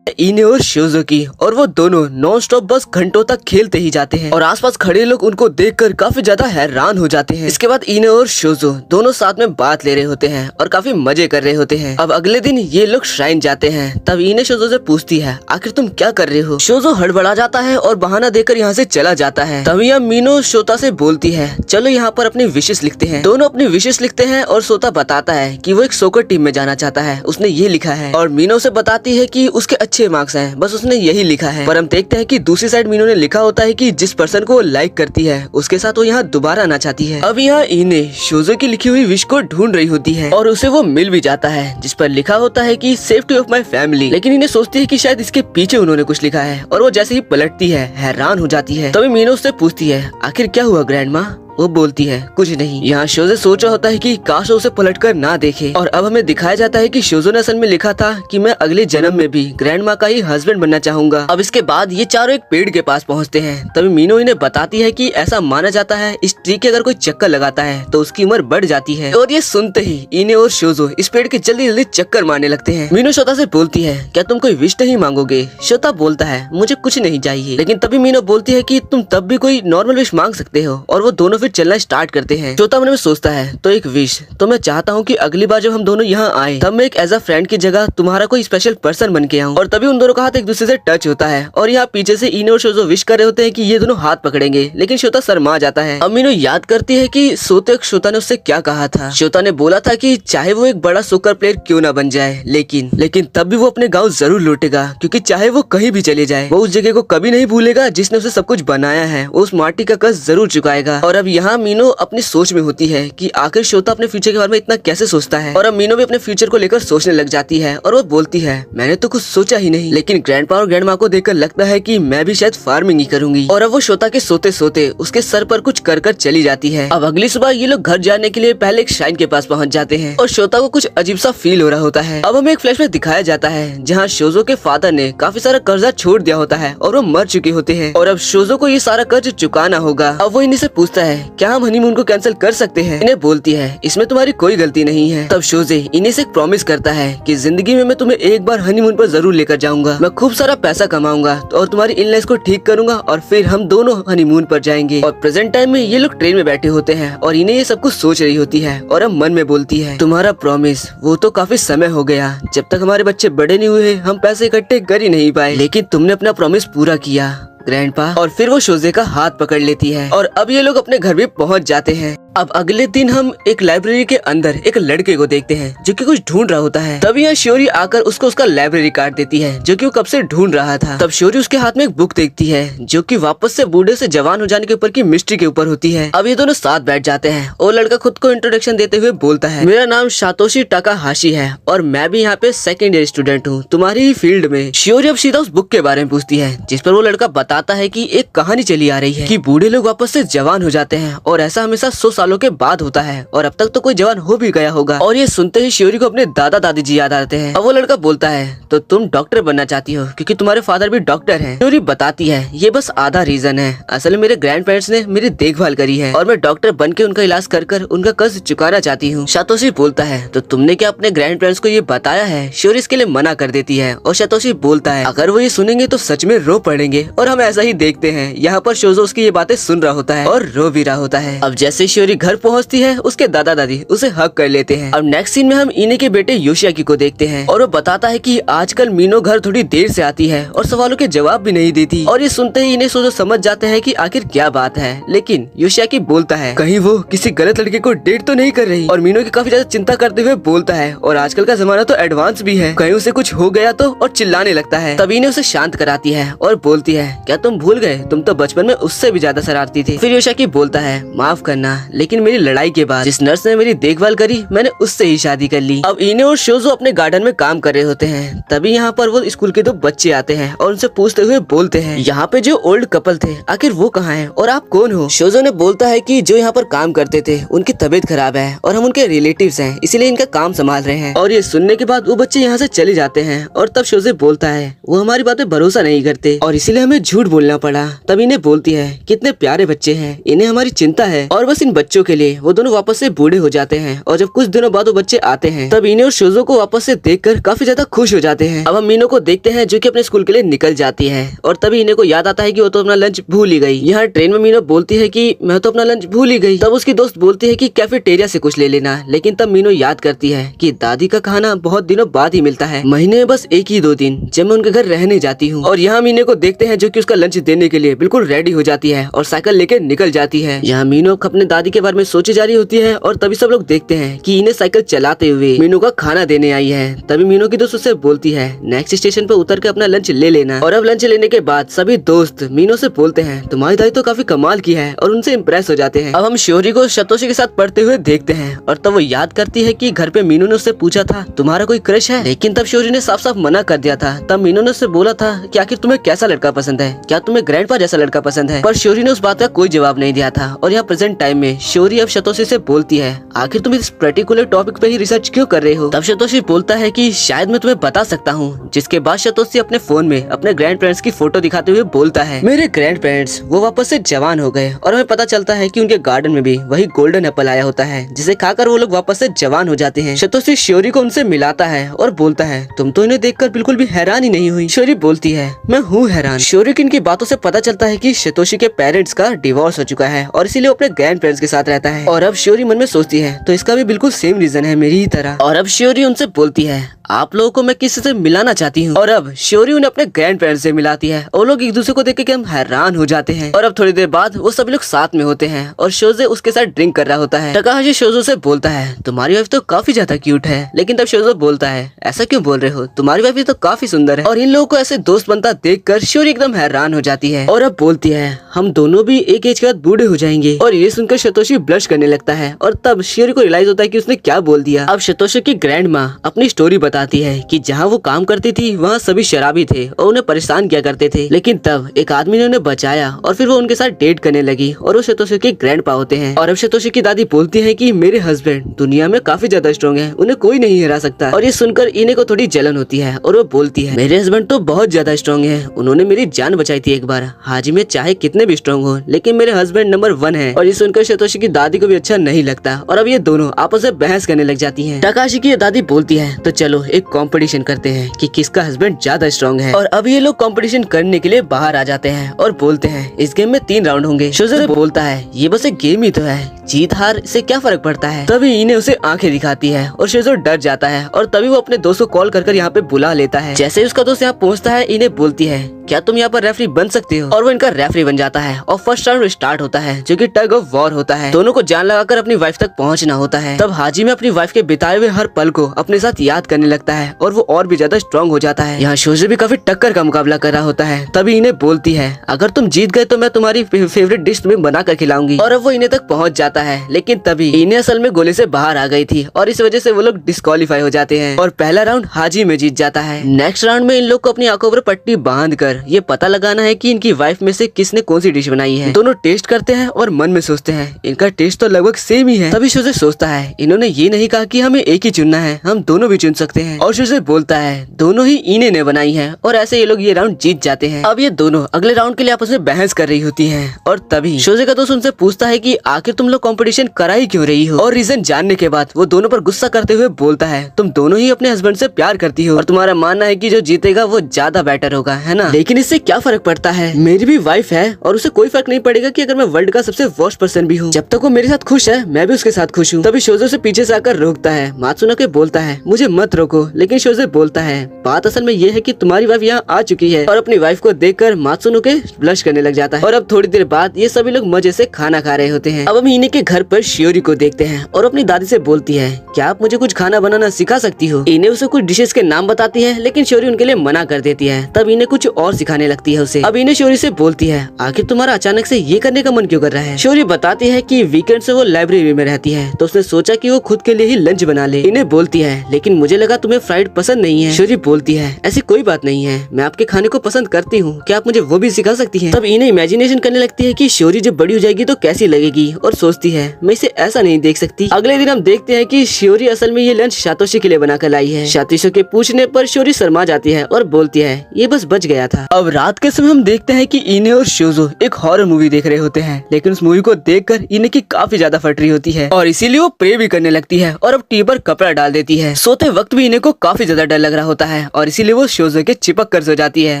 इने और शोजो की और वो दोनों नॉन स्टॉप बस घंटों तक खेलते ही जाते हैं और आसपास खड़े लोग उनको देखकर काफी ज्यादा हैरान हो जाते हैं। इसके बाद इने और शोजो दोनों साथ में बात ले रहे होते हैं और काफी मजे कर रहे होते हैं। अब अगले दिन ये लोग श्राइन जाते हैं। तब इने शोजो से पूछती है आखिर तुम क्या कर रहे हो? शोजो हड़बड़ा जाता है और बहाना देकर यहाँ से चला जाता है। तभी यह मीनो शोता से बोलती है चलो यहाँ पर अपनी विशेष लिखते हैं। दोनों अपनी विशेष लिखते हैं और शोता बताता है कि वो एक सोकर टीम में जाना चाहता है, उसने ये लिखा है। और मीनो से बताती है कि उसके अच्छे मार्क्स हैं, बस उसने यही लिखा है। पर हम देखते हैं कि दूसरी साइड मीनो ने लिखा होता है कि जिस पर्सन को वो लाइक करती है उसके साथ वो यहाँ दोबारा आना चाहती है। अब यहाँ इन्हें शोजो की लिखी हुई विश को ढूंढ रही होती है और उसे वो मिल भी जाता है जिस पर लिखा होता है कि सेफ्टी ऑफ माई फैमिली। लेकिन इन्हें सोचती है कि शायद इसके पीछे उन्होंने कुछ लिखा है और वो जैसे ही पलटती है हैरान हो जाती है। तभी मीनो उससे पूछती है आखिर क्या हुआ ग्रैंड माँ? वो बोलती है कुछ नहीं। यहाँ शोजे सोच रहा होता है कि काश उसे पलटकर ना देखे। और अब हमें दिखाया जाता है कि शोजो ने असल में लिखा था कि मैं अगले जन्म में भी ग्रैंड माँ का ही हस्बैंड बनना चाहूंगा। अब इसके बाद ये चारों एक पेड़ के पास पहुँचते हैं। तभी मीनो इन्हें बताती है कि ऐसा माना जाता है इस ट्री के अगर कोई चक्कर लगाता है तो उसकी उम्र बढ़ जाती है। और ये सुनते ही इन्हें और शोजो इस पेड़ के जल्दी जल्दी चक्कर मारने लगते हैं। मीनो शोता से बोलती है क्या तुम कोई विश नहीं मांगोगे? शोता बोलता है मुझे कुछ नहीं चाहिए। लेकिन तभी मीनो बोलती है कि तुम तब भी कोई नॉर्मल विश मांग सकते हो। और वो दोनों फिर चलना स्टार्ट करते हैं। शोता मन में सोचता है तो एक विश तो मैं चाहता हूँ कि अगली बार जब हम दोनों यहाँ आए तब मैं एक एज अ फ्रेंड की जगह तुम्हारा कोई स्पेशल पर्सन बन के आऊँ। और तभी उन दोनों का हाथ एक दूसरे से टच होता है और यहाँ पीछे से इने और शोजो विश कर रहे होते हैं कि ये दोनों हाथ पकड़ेंगे। लेकिन शोता शर्मा जाता है। अब मीनो याद करती है कि सोते शोता ने उससे क्या कहा था। शोता ने बोला था कि चाहे वो एक बड़ा सोकर प्लेयर क्यों ना बन जाए लेकिन तब भी वो अपने गाँव जरूर लौटेगा, क्योंकि चाहे वो कहीं भी चले जाए वो उस जगह को कभी नहीं भूलेगा जिसने उसे सब कुछ बनाया है। वो उस माटी का कर्ज जरूर चुकाएगा। और अब यहाँ मीनो अपनी सोच में होती है कि आखिर शोता अपने फ्यूचर के बारे में इतना कैसे सोचता है। और अब मीनो भी अपने फ्यूचर को लेकर सोचने लग जाती है और वो बोलती है मैंने तो कुछ सोचा ही नहीं, लेकिन ग्रैंडपा और ग्रैंडमा को देखकर लगता है कि मैं भी शायद फार्मिंग ही करूंगी। और अब वो शोता के सोते सोते उसके सर पर कुछ कर चली जाती है। अब अगली सुबह ये लोग घर जाने के लिए पहले एक श्राइन के पास पहुंच जाते हैं और शोता को कुछ अजीब सा फील हो रहा होता है। अब हमें एक फ्लैश में दिखाया जाता है जहाँ शोजो के फादर ने काफी सारा कर्जा छोड़ दिया होता है और वो मर चुके होते हैं और अब शोजो को ये सारा कर्ज चुकाना होगा। अब वो इन्हीं से पूछता है क्या हम हनीमून को कैंसिल कर सकते हैं। इन्हें बोलती है इसमें तुम्हारी कोई गलती नहीं है। तब शोजे इन्हीं से प्रॉमिस करता है कि जिंदगी में मैं तुम्हें एक बार हनीमून पर जरूर लेकर जाऊंगा, मैं खूब सारा पैसा कमाऊंगा और तुम्हारी इलनेस को ठीक करूंगा और फिर हम दोनों हनीमून पर जाएंगे। और प्रेजेंट टाइम में ये लोग ट्रेन में बैठे होते हैं और इन्हें ये सब कुछ सोच रही होती है और अब मन में बोलती है तुम्हारा प्रॉमिस वो तो काफी समय हो गया, जब तक हमारे बच्चे बड़े नहीं हुए हम पैसे इकट्ठे कर ही नहीं पाए, लेकिन तुमने अपना प्रॉमिस पूरा किया ग्रैंडपा। और फिर वो शोजे का हाथ पकड़ लेती है और अब ये लोग अपने घर भी पहुंच जाते हैं। अब अगले दिन हम एक लाइब्रेरी के अंदर एक लड़के को देखते हैं जो कि कुछ ढूंढ रहा होता है। तभी यहाँ श्योरी आकर उसको उसका लाइब्रेरी कार्ड देती है जो कि वो कब से ढूंढ रहा था। तब श्योरी उसके हाथ में एक बुक देखती है जो कि वापस से बूढ़े से जवान हो जाने के ऊपर की मिस्ट्री के ऊपर होती है। अब ये दोनों साथ बैठ जाते हैं और लड़का खुद को इंट्रोडक्शन देते हुए बोलता है मेरा नाम सातोशी टाकाहाशी है और मैं भी यहाँ पे सेकेंड ईयर स्टूडेंट हूँ तुम्हारी ही फील्ड में। श्योरी अब सीधा उस बुक के बारे में पूछती है जिस पर वो लड़का बताता है कि एक कहानी चली आ रही है कि बूढ़े लोग वापस से जवान हो जाते हैं और ऐसा हमेशा 100 सालों के बाद होता है और अब तक तो कोई जवान हो भी गया होगा। और ये सुनते ही श्योरी को अपने दादा दादी जी याद आते हैं। अब वो लड़का बोलता है तो तुम डॉक्टर बनना चाहती हो क्योंकि तुम्हारे फादर भी डॉक्टर हैं। श्योरी बताती है ये बस आधा रीजन है, असल में मेरे ग्रैंड पेरेंट्स ने मेरी देखभाल करी है और मैं डॉक्टर बन के उनका इलाज कर उनका कर्ज चुकाना चाहती हूँ। सातोशी बोलता है तो तुमने क्या अपने ग्रैंड पेरेंट्स को ये बताया है। श्योरी इसके लिए मना कर देती है और सातोशी बोलता है अगर वो ये सुनेंगे तो सच में रो पड़ेंगे। और हम ऐसा ही देखते हैं यहाँ पर शोजो उसकी ये बातें सुन रहा होता है और रो भी रहा होता है। अब जैसे श्योरी घर पहुँचती है उसके दादा दादी उसे हक कर लेते हैं। अब नेक्स्ट सीन में हम इने के बेटे योशियाकी को देखते हैं और वो बताता है कि आजकल मीनो घर थोड़ी देर से आती है और सवालों के जवाब भी नहीं देती। और ये सुनते ही इन्हें सोचो समझ जाते हैं कि आखिर क्या बात है, लेकिन योशियाकी बोलता है कहीं वो किसी गलत लड़के को डेट तो नहीं कर रही। और मीनो की काफी ज्यादा चिंता करते हुए बोलता है और आजकल का जमाना तो एडवांस भी है, कहीं उसे कुछ हो गया तो, और चिल्लाने लगता है। तभी इन्हें उसे शांत कराती है और बोलती है क्या तुम भूल गए, तुम तो बचपन में उससे भी ज्यादा शरारती थे। फिर योशियाकी बोलता है माफ करना, लेकिन मेरी लड़ाई के बाद जिस नर्स ने मेरी देखभाल करी मैंने उससे ही शादी कर ली। अब इने और शोजो अपने गार्डन में काम कर रहे होते हैं। तभी यहाँ पर वो स्कूल के दो बच्चे आते हैं और उनसे पूछते हुए बोलते हैं यहाँ पे जो ओल्ड कपल थे आखिर वो कहाँ हैं और आप कौन हो। शोजो ने बोलता है कि जो यहाँ पर काम करते थे उनकी तबीयत खराब है और हम उनके रिलेटिव्स हैं, इसीलिए इनका काम संभाल रहे हैं। और ये सुनने के बाद वो बच्चे यहाँ से चले जाते हैं और तब शोजो बोलता है वो हमारी बात पे भरोसा नहीं करते और इसीलिए हमें झूठ बोलना पड़ा। तब इन्हें बोलती है कितने प्यारे बच्चे हैं, इन्हें हमारी चिंता है। और बस इन बच्चों के लिए वो दोनों वापस से बूढ़े हो जाते हैं और जब कुछ दिनों बाद वो बच्चे आते हैं तब इन्हें और शोजो को वापस से देखकर काफी ज्यादा खुश हो जाते हैं। अब हम मीनो को देखते हैं जो कि अपने स्कूल के लिए निकल जाती है और तभी इन्हें को याद आता है कि वो तो अपना लंच भूल ही गई। यहाँ ट्रेन में मीनो बोलती है कि मैं तो अपना लंच भूल ही गई। तब उसकी दोस्त बोलती है कि कैफेटेरिया से कुछ ले लेना, लेकिन तब मीनो याद करती है कि दादी का खाना बहुत दिनों बाद ही मिलता है, महीने में बस एक ही 2 दिन जब मैं उनके घर रहने जाती हूँ। और यहाँ मीनो को देखते हैं जो कि उसका लंच देने के लिए बिल्कुल रेडी हो जाती है और साइकिल लेके निकल जाती है। यहाँ मीनो अपने दादी के बारे में सोचे जा रही होती है और तभी सब लोग देखते हैं कि इन्हें साइकिल चलाते हुए मीनू का खाना देने आई है। तभी मीनू की दोस्त उससे बोलती है नेक्स्ट स्टेशन पर उतर के अपना लंच ले लेना। और अब लंच लेने के बाद सभी दोस्त मीनू से बोलते हैं तुम्हारी दादी तो काफी कमाल की है और उनसे इम्प्रेस हो जाते हैं। अब हम श्योरी को सातोशी के साथ पढ़ते हुए देखते हैं और तब वो याद करती है कि घर पे मीनू ने उससे पूछा था तुम्हारा कोई क्रश है, लेकिन तब श्योरी ने साफ साफ मना कर दिया था। तब मीनू ने उससे बोला था कि आखिर तुम्हें कैसा लड़का पसंद है, क्या तुम्हें ग्रैंडपा जैसा लड़का पसंद है, पर श्योरी ने उस बात का कोई जवाब नहीं दिया था। और यहाँ प्रेजेंट टाइम में श्योरी अब सातोशी से बोलती है आखिर तुम इस पर्टिकुलर टॉपिक पे ही रिसर्च क्यों कर रहे हो। तब सातोशी बोलता है कि शायद मैं तुम्हें बता सकता हूँ। जिसके बाद सातोशी अपने फोन में अपने ग्रैंड पेरेंट्स की फोटो दिखाते हुए बोलता है मेरे ग्रैंड पेरेंट्स वो वापस से जवान हो गए और हमें पता चलता है कि उनके गार्डन में भी वही गोल्डन एप्पल आया होता है जिसे खाकर वो लोग वापस से जवान हो जाते हैं। सातोशी श्योरी को उनसे मिलाता है और बोलता है तुम तो इन्हें देखकर बिल्कुल भी हैरान ही नहीं हुई। श्योरी बोलती है मैं हूँ हैरान। श्योरी की इनकी बातों से पता चलता है कि सातोशी के पेरेंट्स का डिवोर्स हो चुका है और इसीलिए वो अपने ग्रैंड पेरेंट्स के साथ रहता है। और अब श्योरी मन में सोचती है तो इसका भी बिल्कुल सेम रीजन है मेरी ही तरह। और अब श्योरी उनसे बोलती है आप लोगों को मैं किसी से मिलाना चाहती हूँ। और अब श्योरी उन्हें अपने ग्रैंड पेरेंट्स से मिलाती है और लोग एक दूसरे को देख के हम हैरान हो जाते हैं। और अब थोड़ी देर बाद वो सभी लोग साथ में होते हैं और शोजे उसके साथ ड्रिंक कर रहा होता है। टाकाहाशी शोजो से बोलता है तुम्हारी वाइफ तो काफी ज्यादा क्यूट है, लेकिन तब शोजो बोलता है ऐसा क्यों बोल रहे हो, तुम्हारी वाइफ तो काफी सुंदर है। और इन लोगों को ऐसे दोस्त बनता देख कर श्योरी एकदम हैरान हैरान हो जाती है और अब बोलती है हम दोनों भी एक एज के बाद बूढ़े हो जाएंगे। और ये सुनकर शतोशी ब्लश करने लगता है और तब शियोरी को रियलाइज होता है कि उसने क्या बोल दिया। अब शतोशी की ग्रैंड माँ अपनी स्टोरी बताती है कि जहाँ वो काम करती थी वहाँ सभी शराबी थे और उन्हें परेशान किया करते थे, लेकिन तब एक आदमी ने उन्हें बचाया और फिर वो उनके साथ डेट करने लगी और वो शतोशी के ग्रैंड पा होते हैं। और अब शतोशी की दादी बोलती है कि मेरे हस्बैंड दुनिया में काफी ज्यादा स्ट्रॉन्ग है, उन्हें कोई नहीं हरा सकता। और ये सुनकर इन्हें को थोड़ी जलन होती है और वो बोलती है मेरे हस्बैंड तो बहुत ज्यादा स्ट्रॉन्ग है, उन्होंने मेरी जान बचाई थी एक बार। हाजी में चाहे कितने भी स्ट्रॉन्ग हो लेकिन मेरे हस्बैंड नंबर 1 है। और ये सुनकर शतोशी की दादी को भी अच्छा नहीं लगता और अब ये दोनों आपस में बहस करने लग जाती हैं। तकाशी की दादी बोलती है तो चलो एक कंपटीशन करते हैं कि किसका हस्बैंड ज्यादा स्ट्रॉन्ग है। और अब ये लोग कंपटीशन करने के लिए बाहर आ जाते हैं और बोलते हैं इस गेम में 3 राउंड होंगे। शोज़ो बोलता है ये बस एक गेम ही तो है, जीत हार से क्या फर्क पड़ता है। तभी इन्हें उसे आंखें दिखाती है और शोज़ो डर जाता है और तभी वो अपने दोस्त को कॉल कर यहाँ पे बुला लेता है। जैसे उसका दोस्त यहाँ पहुँचता है इन्हें बोलती है क्या तुम यहाँ पर रेफरी बन सकते हो, और वो इनका रेफरी बन जाता है और फर्स्ट राउंड स्टार्ट होता है जो कि टग ऑफ वॉर होता है। दोनों को जान लगाकर अपनी वाइफ तक पहुँचना होता है। तब हाजी में अपनी वाइफ के बिताए हुए हर पल को अपने साथ याद करने लगता है और वो और भी ज्यादा स्ट्रॉन्ग हो जाता है। यहाँ शोज़ो भी काफी टक्कर का मुकाबला कर रहा होता है। तभी इन्हें बोलती है अगर तुम जीत गए तो मैं तुम्हारी फेवरेट डिश तुम्हें बना कर खिलाऊंगी। और अब वो इन्हें तक पहुँच जाता है, लेकिन तभी इन्हें असल में गोले से बाहर आ गई थी और इस वजह से वो लोग डिस्क्वालीफाई हो जाते हैं और पहला राउंड हाजी में जीत जाता है। नेक्स्ट राउंड में इन लोग को अपनी आंखों पर पट्टी बांध कर ये पता लगाना है कि इनकी वाइफ में से किसने कौन सी डिश बनाई है। दोनों टेस्ट करते हैं और मन में सोचते हैं इनका टेस्ट तो लगभग सेम ही है। तभी शोज़ो सोचता है इन्होंने ये नहीं कहा कि हमें एक ही चुनना है, हम दोनों भी चुन सकते हैं। और शोज़ो बोलता है दोनों ही इन्हें ने बनाई है और ऐसे ये लोग ये राउंड जीत जाते हैं। अब ये दोनों अगले राउंड के लिए आपस में बहस कर रही होती है और तभी शोज़ो का दोस्त उनसे पूछता है कि आखिर तुम लोग कंपटीशन करा ही क्यों रही हो। और रीजन जानने के बाद वो दोनों पर गुस्सा करते हुए बोलता है तुम दोनों ही अपने हस्बैंड से प्यार करती हो और तुम्हारा मानना है कि जो जीतेगा वो ज्यादा बेटर होगा, है ना। लेकिन इससे क्या फर्क पड़ता है, मेरी भी वाइफ है और उसे कोई फर्क नहीं पड़ेगा कि अगर मैं वर्ल्ड का सबसे वर्स्ट पर्सन भी हूँ, जब तक वो मेरे साथ खुश है मैं भी उसके साथ खुश हूँ। तभी शोज़ो से पीछे से आकर रोकता है मात्सुनो बोलता है मुझे मत रोको, लेकिन शोज़ो बोलता है बात असल में ये है कि तुम्हारी वाइफ यहाँ आ चुकी है। और अपनी वाइफ को देखकर मात्सुनो ब्लश करने लग जाता है। और अब थोड़ी देर बाद ये सभी लोग मजे से खाना खा रहे होते हैं। अब हम इन्हें के घर पर शियोरी को देखते हैं और अपनी दादी से बोलती है क्या आप मुझे कुछ खाना बनाना सिखा सकती हो। इन्हें उसे कुछ डिशेस के नाम बताती है लेकिन शियोरी उनके लिए मना कर देती है। तब इन्हें कुछ और सिखाने लगती है उसे। अब इन्हें शियोरी से बोलती है आखिर तुम्हारा अचानक से ये करने का मन क्यों कर रहा है। शियोरी बताती है कि वीकेंड से वो लाइब्रेरी में रहती है तो उसने सोचा कि वो खुद के लिए ही लंच बना ले। इन्हें बोलती है लेकिन मुझे लगा तुम्हें फ्राइड पसंद नहीं है। शियोरी बोलती है ऐसी कोई बात नहीं है, मैं आपके खाने को पसंद करती हूँ, क्या आप मुझे वो भी सिखा सकती है। तब इन्हें इमेजिनेशन करने लगती है कि शियोरी जब बड़ी हो जाएगी तो कैसी लगेगी और सोचती है मैं इसे ऐसा नहीं देख सकती। अगले दिन हम देखते हैं कि शियोरी असल में ये लंच शातोशी के लिए बना कर लाई है। शातोशी के पूछने पर शियोरी शर्मा जाती है और बोलती है ये बस बच गया था। अब रात के समय हम देखते हैं कि इन्हें और शोज़ो एक हॉरर मूवी देख रहे होते हैं, लेकिन उस मूवी को देखकर इन्हें की काफी ज्यादा फट रही होती है और इसीलिए वो प्रे भी करने लगती है और अब टी पर कपड़ा डाल देती है। सोते वक्त भी इन्हें को काफी ज्यादा डर लग रहा होता है और इसीलिए वो शोज़ो के चिपक कर सो जाती है।